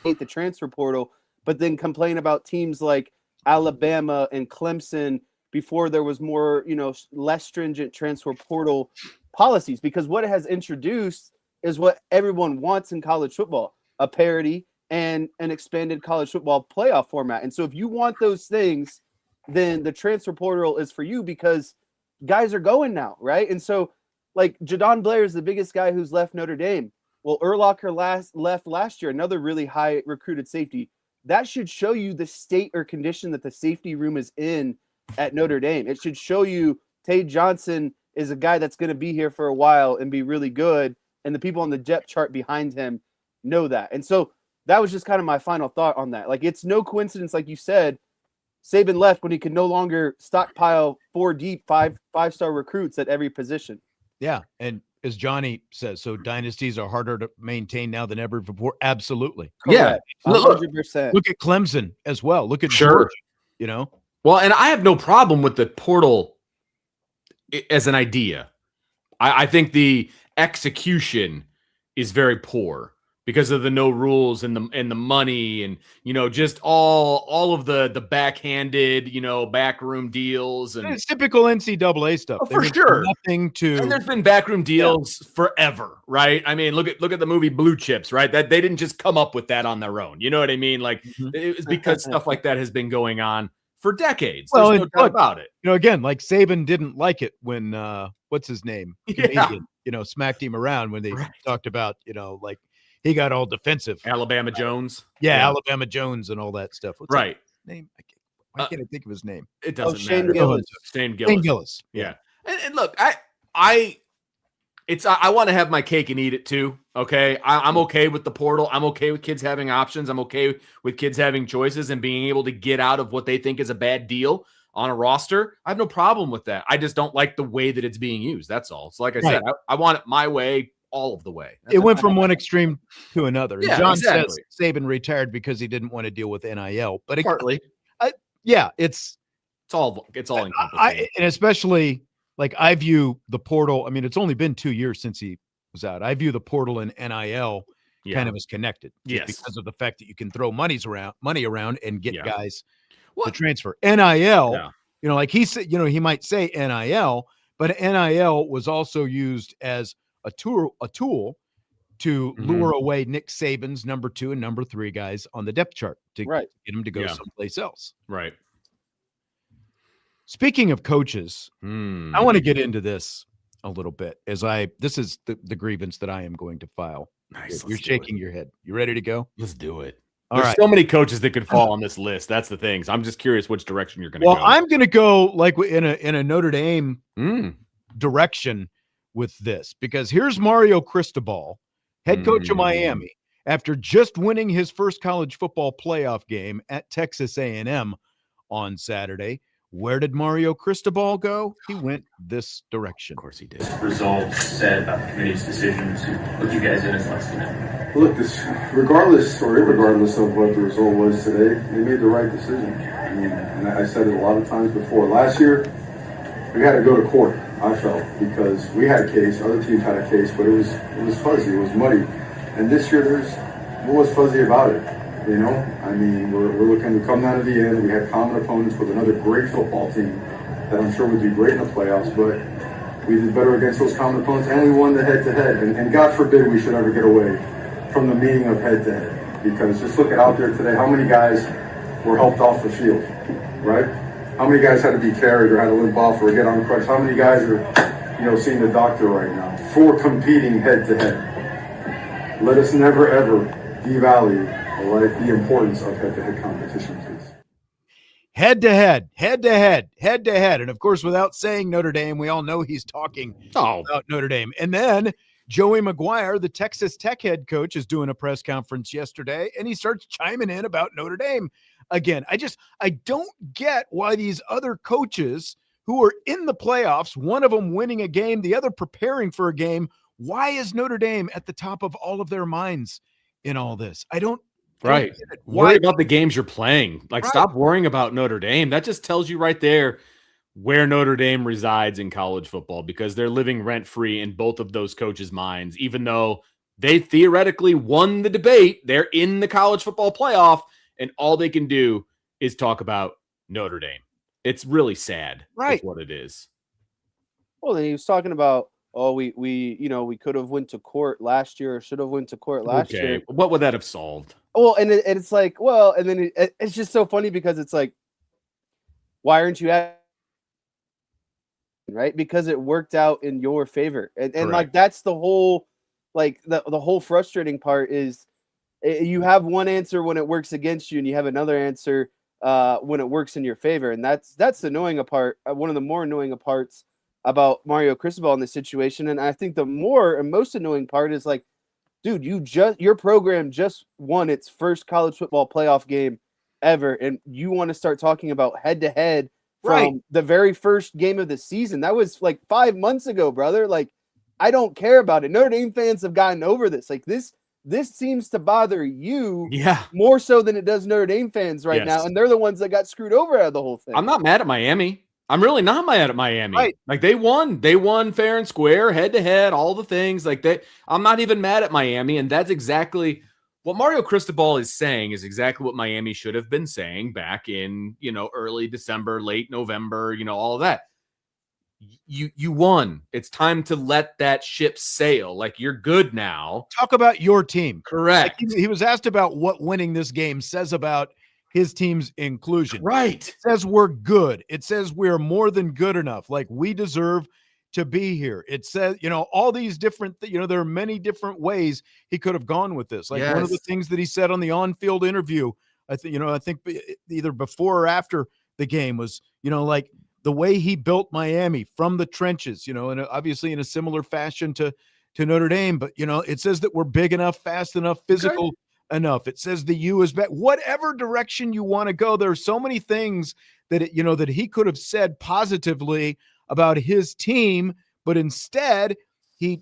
hate the transfer portal, but then complain about teams like Alabama and Clemson before there was more, less stringent transfer portal policies, because what it has introduced is what everyone wants in college football, a parity and an expanded college football playoff format. And so if you want those things, then the transfer portal is for you, because guys are going now, right? And so like Jadon Blair is the biggest guy who's left Notre Dame. Well, Urlacher left last year, another really high recruited safety. That should show you the state or condition that the safety room is in at Notre Dame. It should show you Tay Johnson is a guy that's going to be here for a while and be really good, and the people on the depth chart behind him know that. And so that was just kind of my final thought on that. Like, it's no coincidence, like you said, Saban left when he could no longer stockpile 4 deep, five-star recruits at every position. Yeah, and as Johnny says, so dynasties are harder to maintain now than ever before. Absolutely. Correct. Yeah. 100%. Look at Clemson as well. Look at Georgia, Well, and I have no problem with the portal as an idea. I think the execution is very poor because of the no rules and the money and just all of the backhanded backroom deals, and it's typical NCAA stuff. For sure. Nothing to, and there's been backroom deals forever, right? I mean, look at the movie Blue Chips, right? That they didn't just come up with that on their own. You know what I mean? Like it was because stuff like that has been going on for decades. Well, there's no doubt about it. Again, like Saban didn't like it when what's his name? Canadian, smacked him around when they talked about, like he got all defensive. Alabama Jones. Yeah, Alabama Jones and all that stuff. What's his name? Why can't I think of his name? It doesn't Shane matter. Gillis. Shane Gillis. Shane Gillis. Yeah. And look, I want to have my cake and eat it too. Okay. I'm okay with the portal. I'm okay with kids having options. I'm okay with kids having choices and being able to get out of what they think is a bad deal on a roster. I have no problem with that. I just don't like the way that it's being used. That's all. So like I said, I want it my way all of the way. It went from one extreme to another. Yeah, John exactly. says Saban retired because he didn't want to deal with NIL, but partly. It's all encompassing. And especially like I view the portal. I mean, it's only been 2 years since he was out. I view the portal and NIL kind of as connected, because of the fact that you can throw money around and get guys to transfer. NIL, like he said, he might say NIL, but NIL was also used as a tool to lure away Nick Saban's number 2 and number 3 guys on the depth chart to get him to go someplace else. Right. Speaking of coaches, I want to get into this a little bit this is the grievance that I am going to file. Nice. You're shaking your head. You ready to go? Let's do it. All There's so many coaches that could fall on this list. That's the thing. So I'm just curious which direction you're going to go. Well, I'm going to go like in a Notre Dame direction with this, because here's Mario Cristobal, head coach of Miami, after just winning his first college football playoff game at Texas A&M on Saturday. Where did Mario Cristobal go? He went this direction. Of course he did. Results said about the committee's decisions. Look you guys in as less than that. Look, regardless or irregardless of what the result was today, they made the right decision. I mean, and I said it a lot of times before. Last year, we had to go to court, I felt, because we had a case, other teams had a case, but it was fuzzy, it was muddy. And this year, what was fuzzy about it? I mean, we're looking to come down to the end. We had common opponents with another great football team that I'm sure would do great in the playoffs, but we did better against those common opponents, and we won the head-to-head. And God forbid we should ever get away from the meaning of head-to-head, because just look at out there today, how many guys were helped off the field, right? How many guys had to be carried or had to limp off or get on crutch? How many guys are, seeing the doctor right now for competing head-to-head? Let us never, ever devalue the importance of head-to-head competition, please. Head-to-head. And, of course, without saying Notre Dame, we all know he's talking about Notre Dame. And then Joey McGuire, the Texas Tech head coach, is doing a press conference yesterday, and he starts chiming in about Notre Dame. Again, I don't get why these other coaches who are in the playoffs, one of them winning a game, the other preparing for a game, why is Notre Dame at the top of all of their minds in all this? I don't Right. Worry about the games you're playing. Stop worrying about Notre Dame. That just tells you right there where Notre Dame resides in college football, because they're living rent-free in both of those coaches' minds. Even though they theoretically won the debate, they're in the college football playoff, and all they can do is talk about Notre Dame. It's really sad. Right. Is what it is. Well, then he was talking about, we could have went to court last year, or should have went to court last year. What would that have solved? Well, and it's like, well, and then it's just so funny because it's like, why aren't you at, right? Because it worked out in your favor. And like, that's the whole, like the whole frustrating part is you have one answer when it works against you, and you have another answer when it works in your favor. And that's the annoying part, one of the more annoying parts about Mario Cristobal in this situation. And I think the more and most annoying part is like, dude, your program just won its first college football playoff game ever, and you want to start talking about head-to-head from the very first game of the season. That was like 5 months ago, brother. Like, I don't care about it. Notre Dame fans have gotten over this. Like, this seems to bother you more so than it does Notre Dame fans right now, and they're the ones that got screwed over out of the whole thing. I'm not mad at Miami. I'm really not mad at Miami. Right. Like, they won fair and square, head to head, all the things like that. I'm not even mad at Miami. And that's exactly what Mario Cristobal is saying, is exactly what Miami should have been saying back in, early December, late November, all of that. You won. It's time to let that ship sail. Like, you're good now. Talk about your team. Correct. Like, he was asked about what winning this game says about his team's inclusion. Right. It says we're good. It says we're more than good enough. Like, we deserve to be here. It says, all these different, there are many different ways he could have gone with this. Like, one of the things that he said on the on-field interview, I think either before or after the game was, like the way he built Miami from the trenches, and obviously in a similar fashion to Notre Dame, but it says that we're big enough, fast enough, physical enough. It says the U is back. Whatever direction you want to go, there are so many things that that he could have said positively about his team, but instead he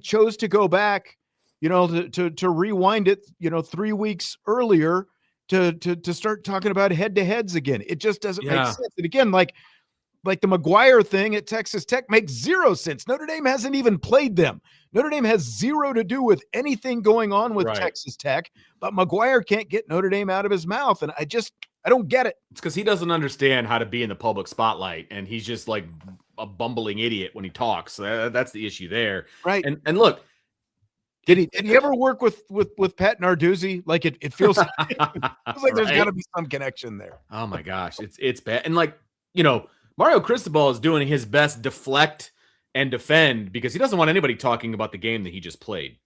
chose to go back, to rewind it, 3 weeks earlier to start talking about head-to-heads again. It just doesn't make sense. And again, like the McGuire thing at Texas Tech makes zero sense. Notre Dame hasn't even played them. Notre Dame has zero to do with anything going on with Texas Tech, but McGuire can't get Notre Dame out of his mouth. And I don't get it. It's because he doesn't understand how to be in the public spotlight, and he's just like a bumbling idiot when he talks. So that's the issue there. Right. And look, did he ever work with Pat Narduzzi? Like, it feels, like there's got to be some connection there. Oh my gosh, it's bad. And like, Mario Cristobal is doing his best deflect and defend, because he doesn't want anybody talking about the game that he just played.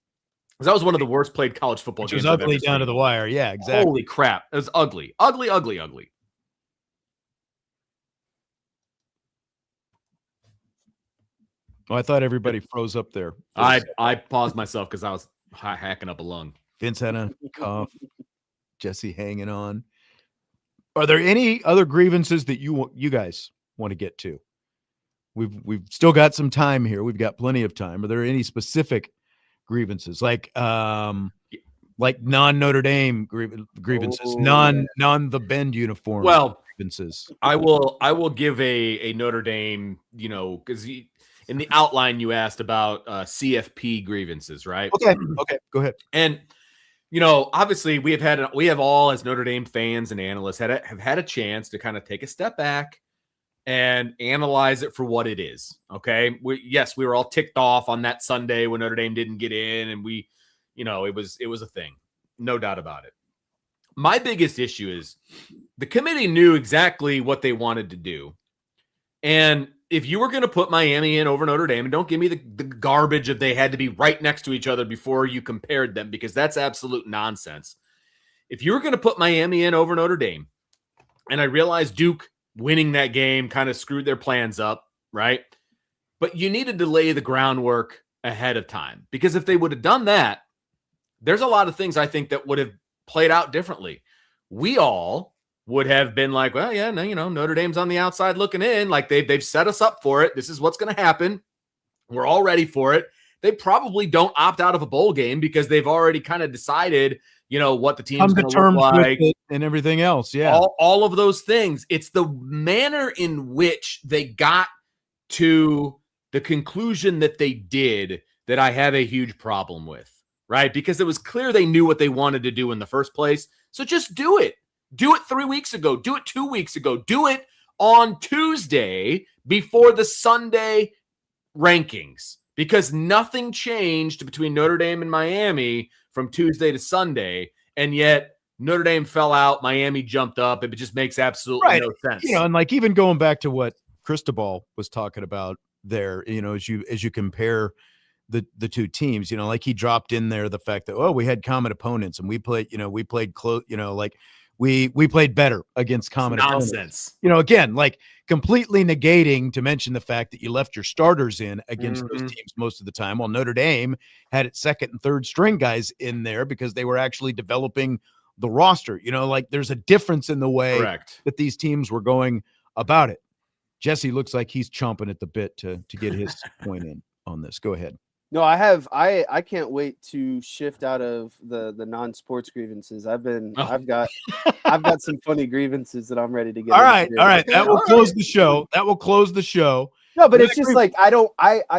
Because that was one of the worst played college football games. It was ugly down to the wire. Yeah, exactly. Holy crap. It was ugly. Ugly, ugly, ugly. Oh, I thought everybody froze up there. I paused myself because I was hacking up a lung. Vince had a cough. Jesse hanging on. Are there any other grievances that you guys want to get to? We've still got some time here. We've got plenty of time. Are there any specific grievances, like non-Notre Dame grievances, non the Bend uniform grievances? I will give a Notre Dame, because in the outline you asked about CFP grievances, right? Okay, go ahead. And obviously we have all, as Notre Dame fans and analysts, have had a chance to kind of take a step back and analyze it for what it is. Okay. We were all ticked off on that Sunday when Notre Dame didn't get in, and it was a thing. No doubt about it. My biggest issue is the committee knew exactly what they wanted to do. And if you were going to put Miami in over Notre Dame, and don't give me the garbage of they had to be right next to each other before you compared them, because that's absolute nonsense. If you were going to put Miami in over Notre Dame, and I realize Duke winning that game kind of screwed their plans up, right? But you needed to lay the groundwork ahead of time, because if they would have done that, there's a lot of things I think that would have played out differently. We all would have been like, well, yeah, no, Notre Dame's on the outside looking in. Like they've set us up for it. This is what's going to happen. We're all ready for it. They probably don't opt out of a bowl game because they've already kind of decided, what the team's going to look like and everything else. Yeah. All of those things. It's the manner in which they got to the conclusion that they did that I have a huge problem with, right? Because it was clear they knew what they wanted to do in the first place. So just do it. Do it 3 weeks ago. Do it 2 weeks ago. Do it on Tuesday before the Sunday rankings, because nothing changed between Notre Dame and Miami from Tuesday to Sunday. And yet Notre Dame fell out. Miami jumped up. It just makes absolutely no sense. And like even going back to what Cristobal was talking about there, as you compare the two teams, like he dropped in there the fact that, we had common opponents and we played close, like we played better against common opponents. Again, like completely negating to mention the fact that you left your starters in against those teams most of the time, while Notre Dame had its second and third string guys in there because they were actually developing the roster. Like there's a difference in the way that these teams were going about it. Jesse looks like he's chomping at the bit to get his point in on this. Go ahead. No, I can't wait to shift out of the non-sports grievances. I've got some funny grievances that I'm ready to get. All right. That will close the show. No, but it's just like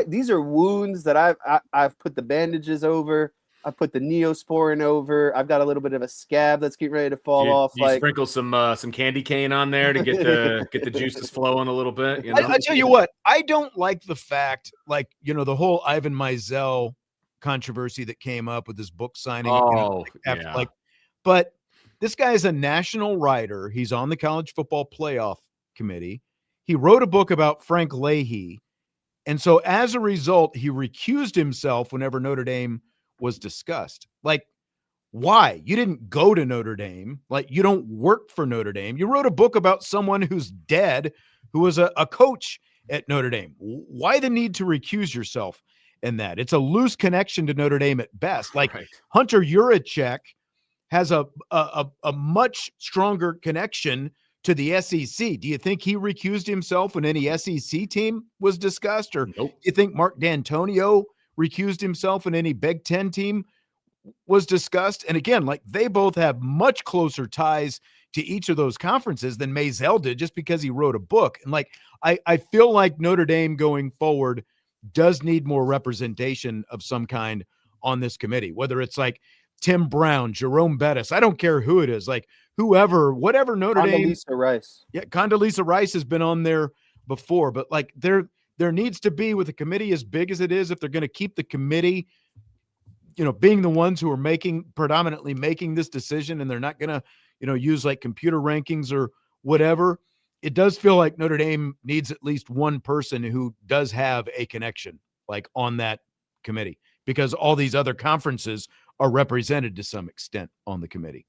these are wounds that I've put the bandages over. I put the Neosporin over. I've got a little bit of a scab that's getting ready to fall off. You sprinkle some candy cane on there to get the juices flowing a little bit. I tell you what, I don't like the fact, the whole Ivan Mizell controversy that came up with his book signing. But this guy is a national writer. He's on the college football playoff committee. He wrote a book about Frank Leahy, and so as a result, he recused himself whenever Notre Dame was discussed. Like, why? You didn't go to Notre Dame. Like, you don't work for Notre Dame. You wrote a book about someone who's dead, who was a coach at Notre Dame. Why the need to recuse yourself in that? It's a loose connection to Notre Dame at best. Like Hunter Yurachek has a much stronger connection to the SEC. Do you think he recused himself when any SEC team was discussed? Or do you think Mark D'Antonio recused himself when any Big Ten team was discussed? And again, like they both have much closer ties to each of those conferences than Mizell did just because he wrote a book. And like, I feel like Notre Dame going forward does need more representation of some kind on this committee, whether it's like Tim Brown, Jerome Bettis, I don't care who it is, like whatever Notre Dame. Condoleezza Rice. Yeah, Condoleezza Rice has been on there before, but like there needs to be, with a committee as big as it is, if they're going to keep the committee, being the ones who are predominantly making this decision, and they're not going to, use like computer rankings or whatever. It does feel like Notre Dame needs at least one person who does have a connection, like on that committee, because all these other conferences are represented to some extent on the committee.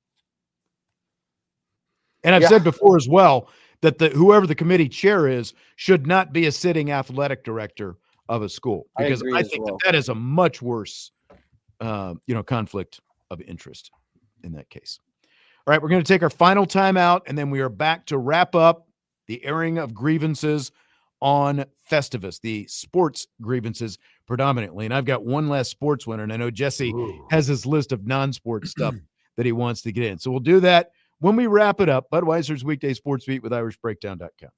And I've said before as well that whoever the committee chair is should not be a sitting athletic director of a school, because I think that is a much worse, conflict of interest in that case. All right, we're going to take our final timeout, and then we are back to wrap up the airing of grievances on Festivus, the sports grievances predominantly. And I've got one last sports winner, and I know Jesse has his list of non-sports stuff that he wants to get in. So we'll do that when we wrap it up. Budweiser's Weekday Sports Beat with IrishBreakdown.com.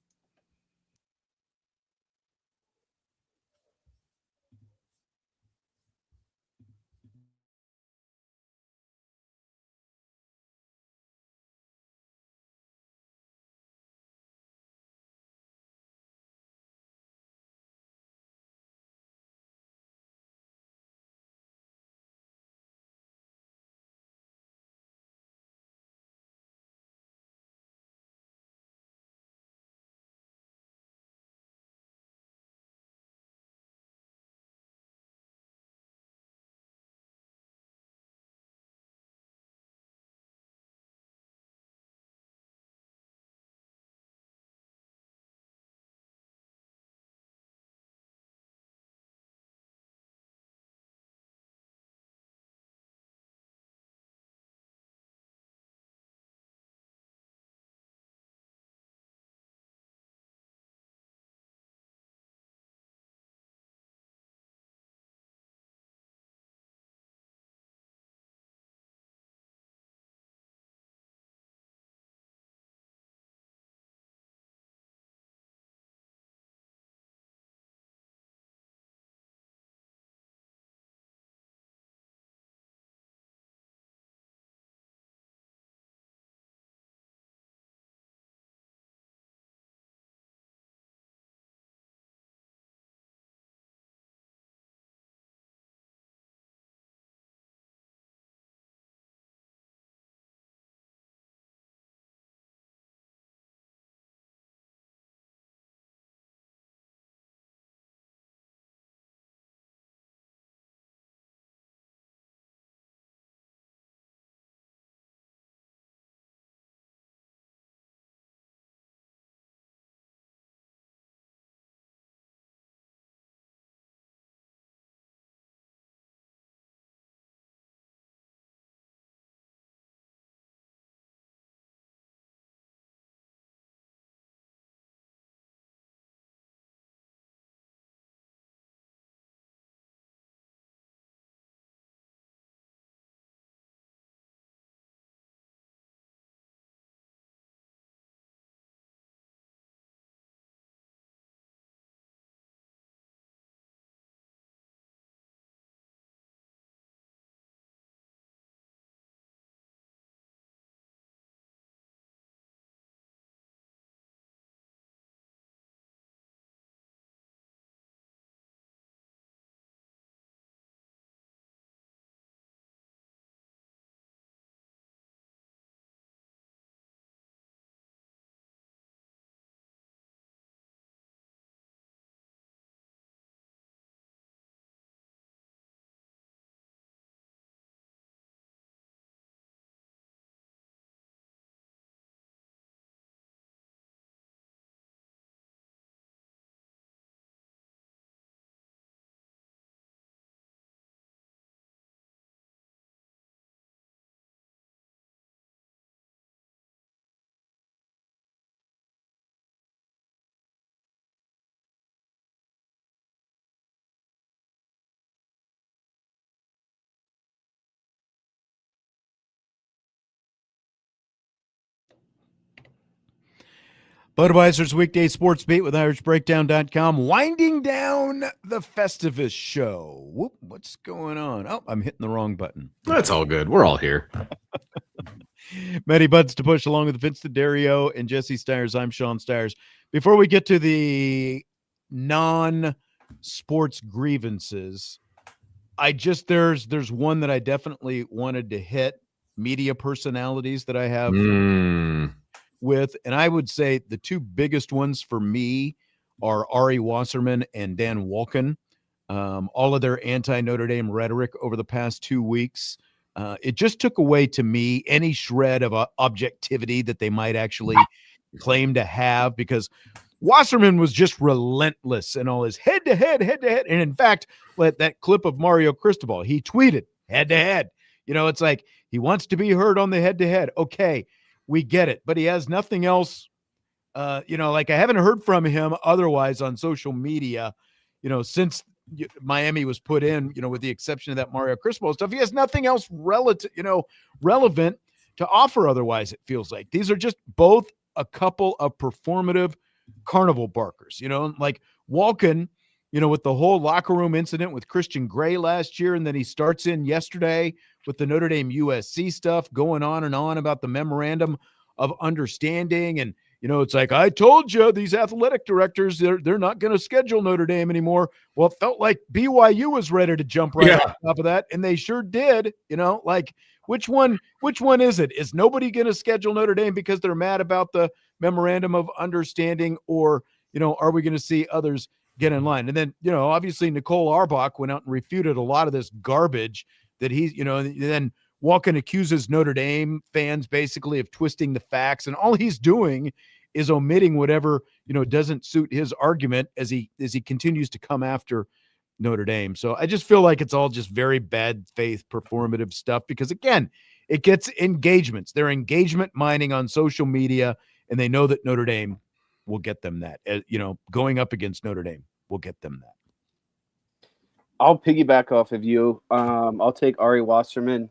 Budweiser's weekday sports beat with IrishBreakdown.com, winding down the Festivus show. Whoop, what's going on? Oh, I'm hitting the wrong button. That's all good. We're all here. Many buttons to push along with Vince DeDario and Jesse Stires. I'm Sean Stires. Before we get to the non-sports grievances, there's one that I definitely wanted to hit. Media personalities that I have with, and I would say the two biggest ones for me are Ari Wasserman and Dan Wolken. All of their anti-Notre Dame rhetoric over the past 2 weeks, it just took away to me any shred of objectivity that they might actually claim to have, because Wasserman was just relentless in all his head-to-head. And in fact, that clip of Mario Cristobal, he tweeted head-to-head. It's like he wants to be heard on the head-to-head. Okay, we get it. But he has nothing else. I haven't heard from him otherwise on social media, since Miami was put in, with the exception of that Mario Cristobal stuff. He has nothing else relevant to offer otherwise, it feels like. These are just both a couple of performative carnival barkers, like Wolken, with the whole locker room incident with Christian Gray last year. And then he starts in yesterday with the Notre Dame USC stuff, going on and on about the memorandum of understanding. And, it's like, I told you, these athletic directors, they're not going to schedule Notre Dame anymore. Well, it felt like BYU was ready to jump right on top of that. And they sure did, like, which one is it? Is nobody going to schedule Notre Dame because they're mad about the memorandum of understanding, or, are we going to see others get in line? And then, obviously Nicole Auerbach went out and refuted a lot of this garbage that he's, then Wolken accuses Notre Dame fans basically of twisting the facts, and all he's doing is omitting whatever, doesn't suit his argument as he continues to come after Notre Dame. So I just feel like it's all just very bad faith performative stuff, because again, it gets engagements. They're engagement mining on social media, and they know that Notre Dame will get them that. Going up against Notre Dame will get them that. I'll piggyback off of you. I'll take Ari Wasserman.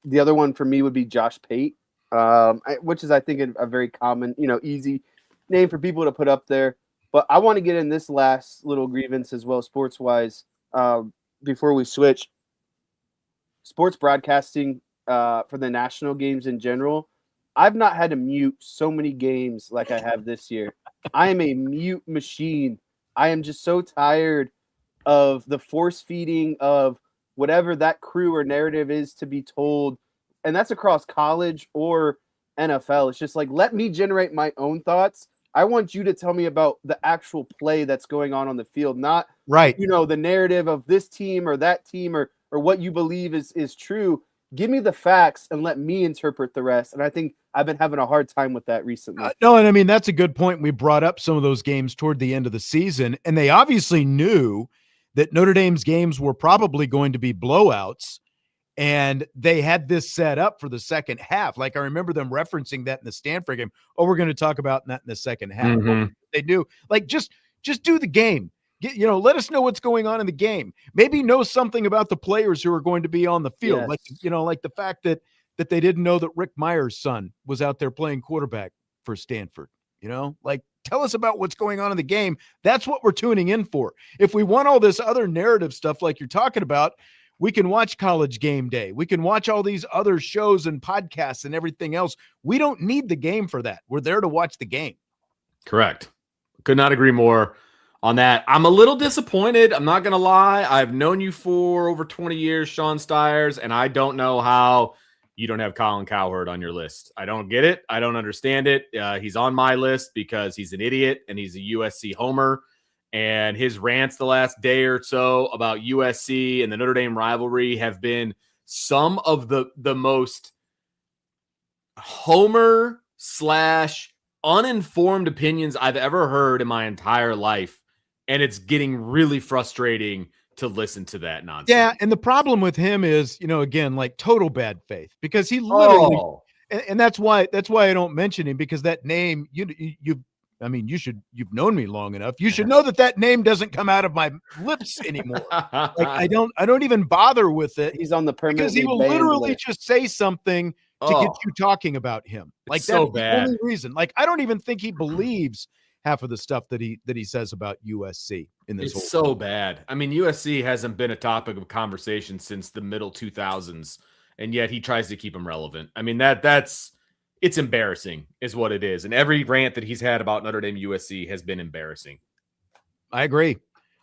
The other one for me would be Josh Pate, which is, I think, a very common, easy name for people to put up there. But I want to get in this last little grievance as well, sports-wise, before we switch. Sports broadcasting for the national games in general, I've not had to mute so many games like I have this year. I am a mute machine. I am just so tired of the force feeding of whatever that crew or narrative is to be told. And that's across college or NFL. It's just like, let me generate my own thoughts. I want you to tell me about the actual play that's going on the field, not right. The narrative of this team or that team or what you believe is true. Give me the facts and let me interpret the rest. And I think I've been having a hard time with that recently. No, and I mean, that's a good point. We brought up some of those games toward the end of the season, and they obviously knew that Notre Dame's games were probably going to be blowouts, and they had this set up for the second half. Like, I remember them referencing that in the Stanford game. Oh, we're going to talk about that in the second half. Mm-hmm. They do. Like, just do the game. Let us know what's going on in the game. Maybe know something about the players who are going to be on the field. Yes. Like the fact that they didn't know that Rick Meyer's son was out there playing quarterback for Stanford. Like, tell us about what's going on in the game. That's what we're tuning in for. If we want all this other narrative stuff like you're talking about, we can watch College Game Day. We can watch all these other shows and podcasts and everything else. We don't need the game for that. We're there to watch the game. Correct. Could not agree more on that. I'm a little disappointed. I'm not going to lie. I've known you for over 20 years, Sean Stires, and I don't know how you don't have Colin Cowherd on your list. I don't get it. I don't understand it. He's on my list because he's an idiot and he's a USC homer. And his rants the last day or so about USC and the Notre Dame rivalry have been some of the most homer / uninformed opinions I've ever heard in my entire life. And it's getting really frustrating to listen to that nonsense. Yeah, and the problem with him is, again, like total bad faith, because he literally, and that's why I don't mention him, because that name, you've known me long enough. You should know that name doesn't come out of my lips anymore. Like, I don't even bother with it. He's on the permanent, because he will literally just say something to get you talking about him. Like, it's so that's bad. the only reason. Like, I don't even think he believes half of the stuff that he says about USC in this. It's so bad. I mean, USC hasn't been a topic of conversation since the middle 2000s, and yet he tries to keep them relevant. I mean, it's embarrassing is what it is. And every rant that he's had about Notre Dame USC has been embarrassing. I agree.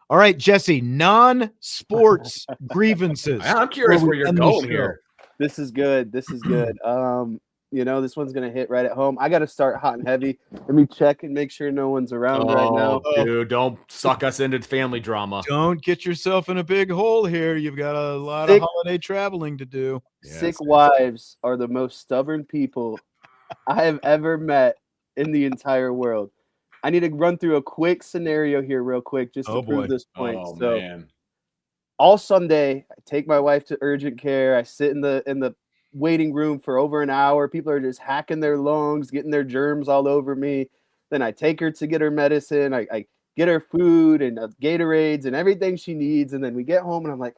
All right, Jesse, non-sports grievances. I'm curious where you're going here. This is good. This is good. This one's going to hit right at home. I got to start hot and heavy. Let me check and make sure no one's around right now. Dude, don't suck us into family drama. Don't get yourself in a big hole here. You've got a lot of holiday traveling to do. Sick wives are the most stubborn people I have ever met in the entire world. I need to run through a quick scenario here real quick just to prove this point. Man. All Sunday, I take my wife to urgent care. I sit in the waiting room for over an hour. People are just hacking their lungs, getting their germs all over me. Then I take her to get her medicine. I get her food and Gatorades and everything she needs. And then we get home and I'm like,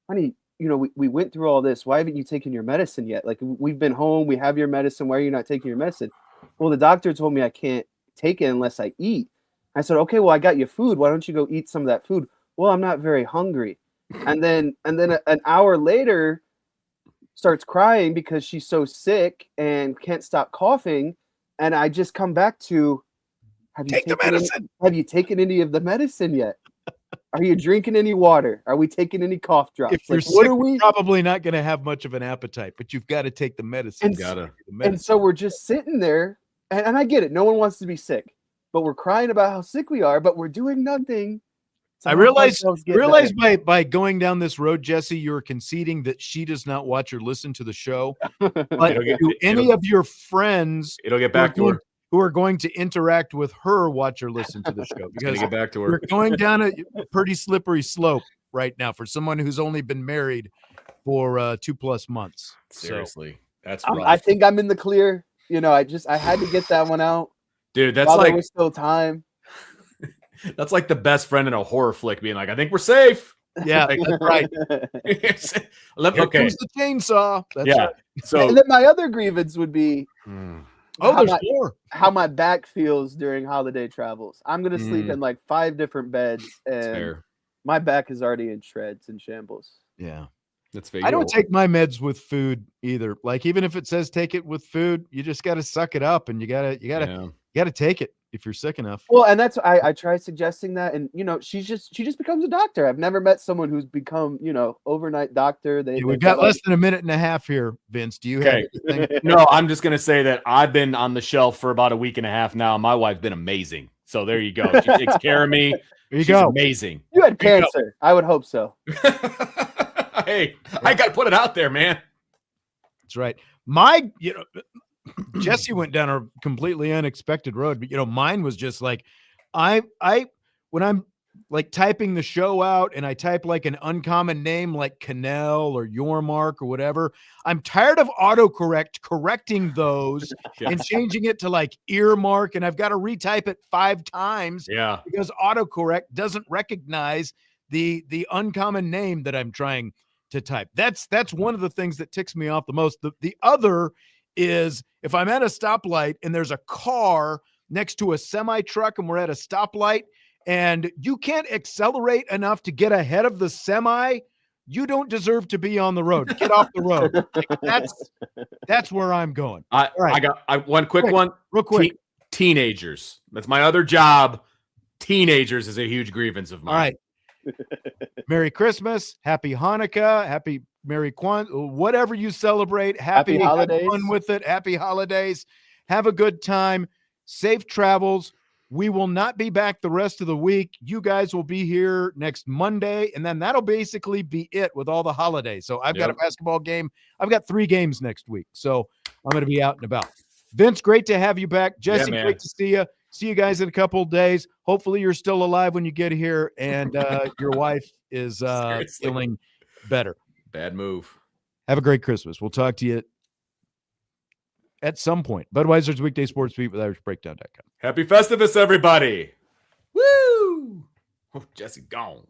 honey, we went through all this. Why haven't you taken your medicine yet? Like, we've been home. We have your medicine. Why are you not taking your medicine? Well, the doctor told me I can't take it unless I eat. I said, okay, well, I got you food. Why don't you go eat some of that food? Well, I'm not very hungry. And then an hour later starts crying because she's so sick and can't stop coughing. And I just come back to, have you taken any of the medicine yet? Are you drinking any water? Are we taking any cough drops? If you're sick, you're probably not going to have much of an appetite, but you've got to take the medicine. And so we're just sitting there, and I get it. No one wants to be sick, but we're crying about how sick we are, but we're doing nothing. I realize by going down this road, Jesse, you're conceding that she does not watch or listen to the show. But do any of your friends it'll get back to her who are going to interact with her watch or listen to the show? Because get back to her. We're going down a pretty slippery slope right now for someone who's only been married for 2+ months. Seriously, that's rough. I think I'm in the clear. I had to get that one out, dude. That's while like there was still time. That's like the best friend in a horror flick being like, I think we're safe. Yeah, like, that's right. Here comes the chainsaw. That's right. So, and then my other grievance would be there's more. How my back feels during holiday travels. I'm going to sleep in like 5 different beds, and my back is already in shreds and shambles. Yeah. That's fair. I don't take my meds with food either. Like, even if it says take it with food, you just got to suck it up, and you got to take it if you're sick enough. Well, and that's I try suggesting that, and she just becomes a doctor. I've never met someone who's become overnight doctor. We've got less than a minute and a half here, Vince. Do you have anything? No, I'm just gonna say that I've been on the shelf for about a week and a half now. My wife's been amazing. So there you go. She takes care of me. There you go. Amazing. You had cancer. I would hope so. Hey, I got to put it out there, man. That's right. Jesse went down a completely unexpected road, but mine was just like, when I'm like typing the show out and I type like an uncommon name like Cannell or Yormark or whatever, I'm tired of autocorrect correcting those and changing it to like earmark, and I've got to retype it 5 times. Yeah, because autocorrect doesn't recognize the uncommon name that I'm trying to type. That's one of the things that ticks me off the most. The other is if I'm at a stoplight and there's a car next to a semi truck and we're at a stoplight and you can't accelerate enough to get ahead of the semi, you don't deserve to be on the road. Get off the road. That's where I'm going. I got one quick one. Real quick. Teenagers. That's my other job. Teenagers is a huge grievance of mine. All right. Merry Christmas, Happy Hanukkah, Happy Merry Kwanzaa, whatever you celebrate. Happy holidays. Have fun with it. Happy holidays. Have a good time. Safe travels. We will not be back the rest of the week. You guys will be here next Monday, and then that'll basically be it with all the holidays. So I've got a basketball game. I've got 3 games next week, so I'm going to be out and about. Vince, great to have you back. Jesse, great to see you. See you guys in a couple of days. Hopefully you're still alive when you get here, and your wife is feeling better. Bad move. Have a great Christmas. We'll talk to you at some point. Budweiser's Weekday Sports Beat with IrishBreakdown.com. Happy Festivus, everybody. Woo! Oh, Jesse gone.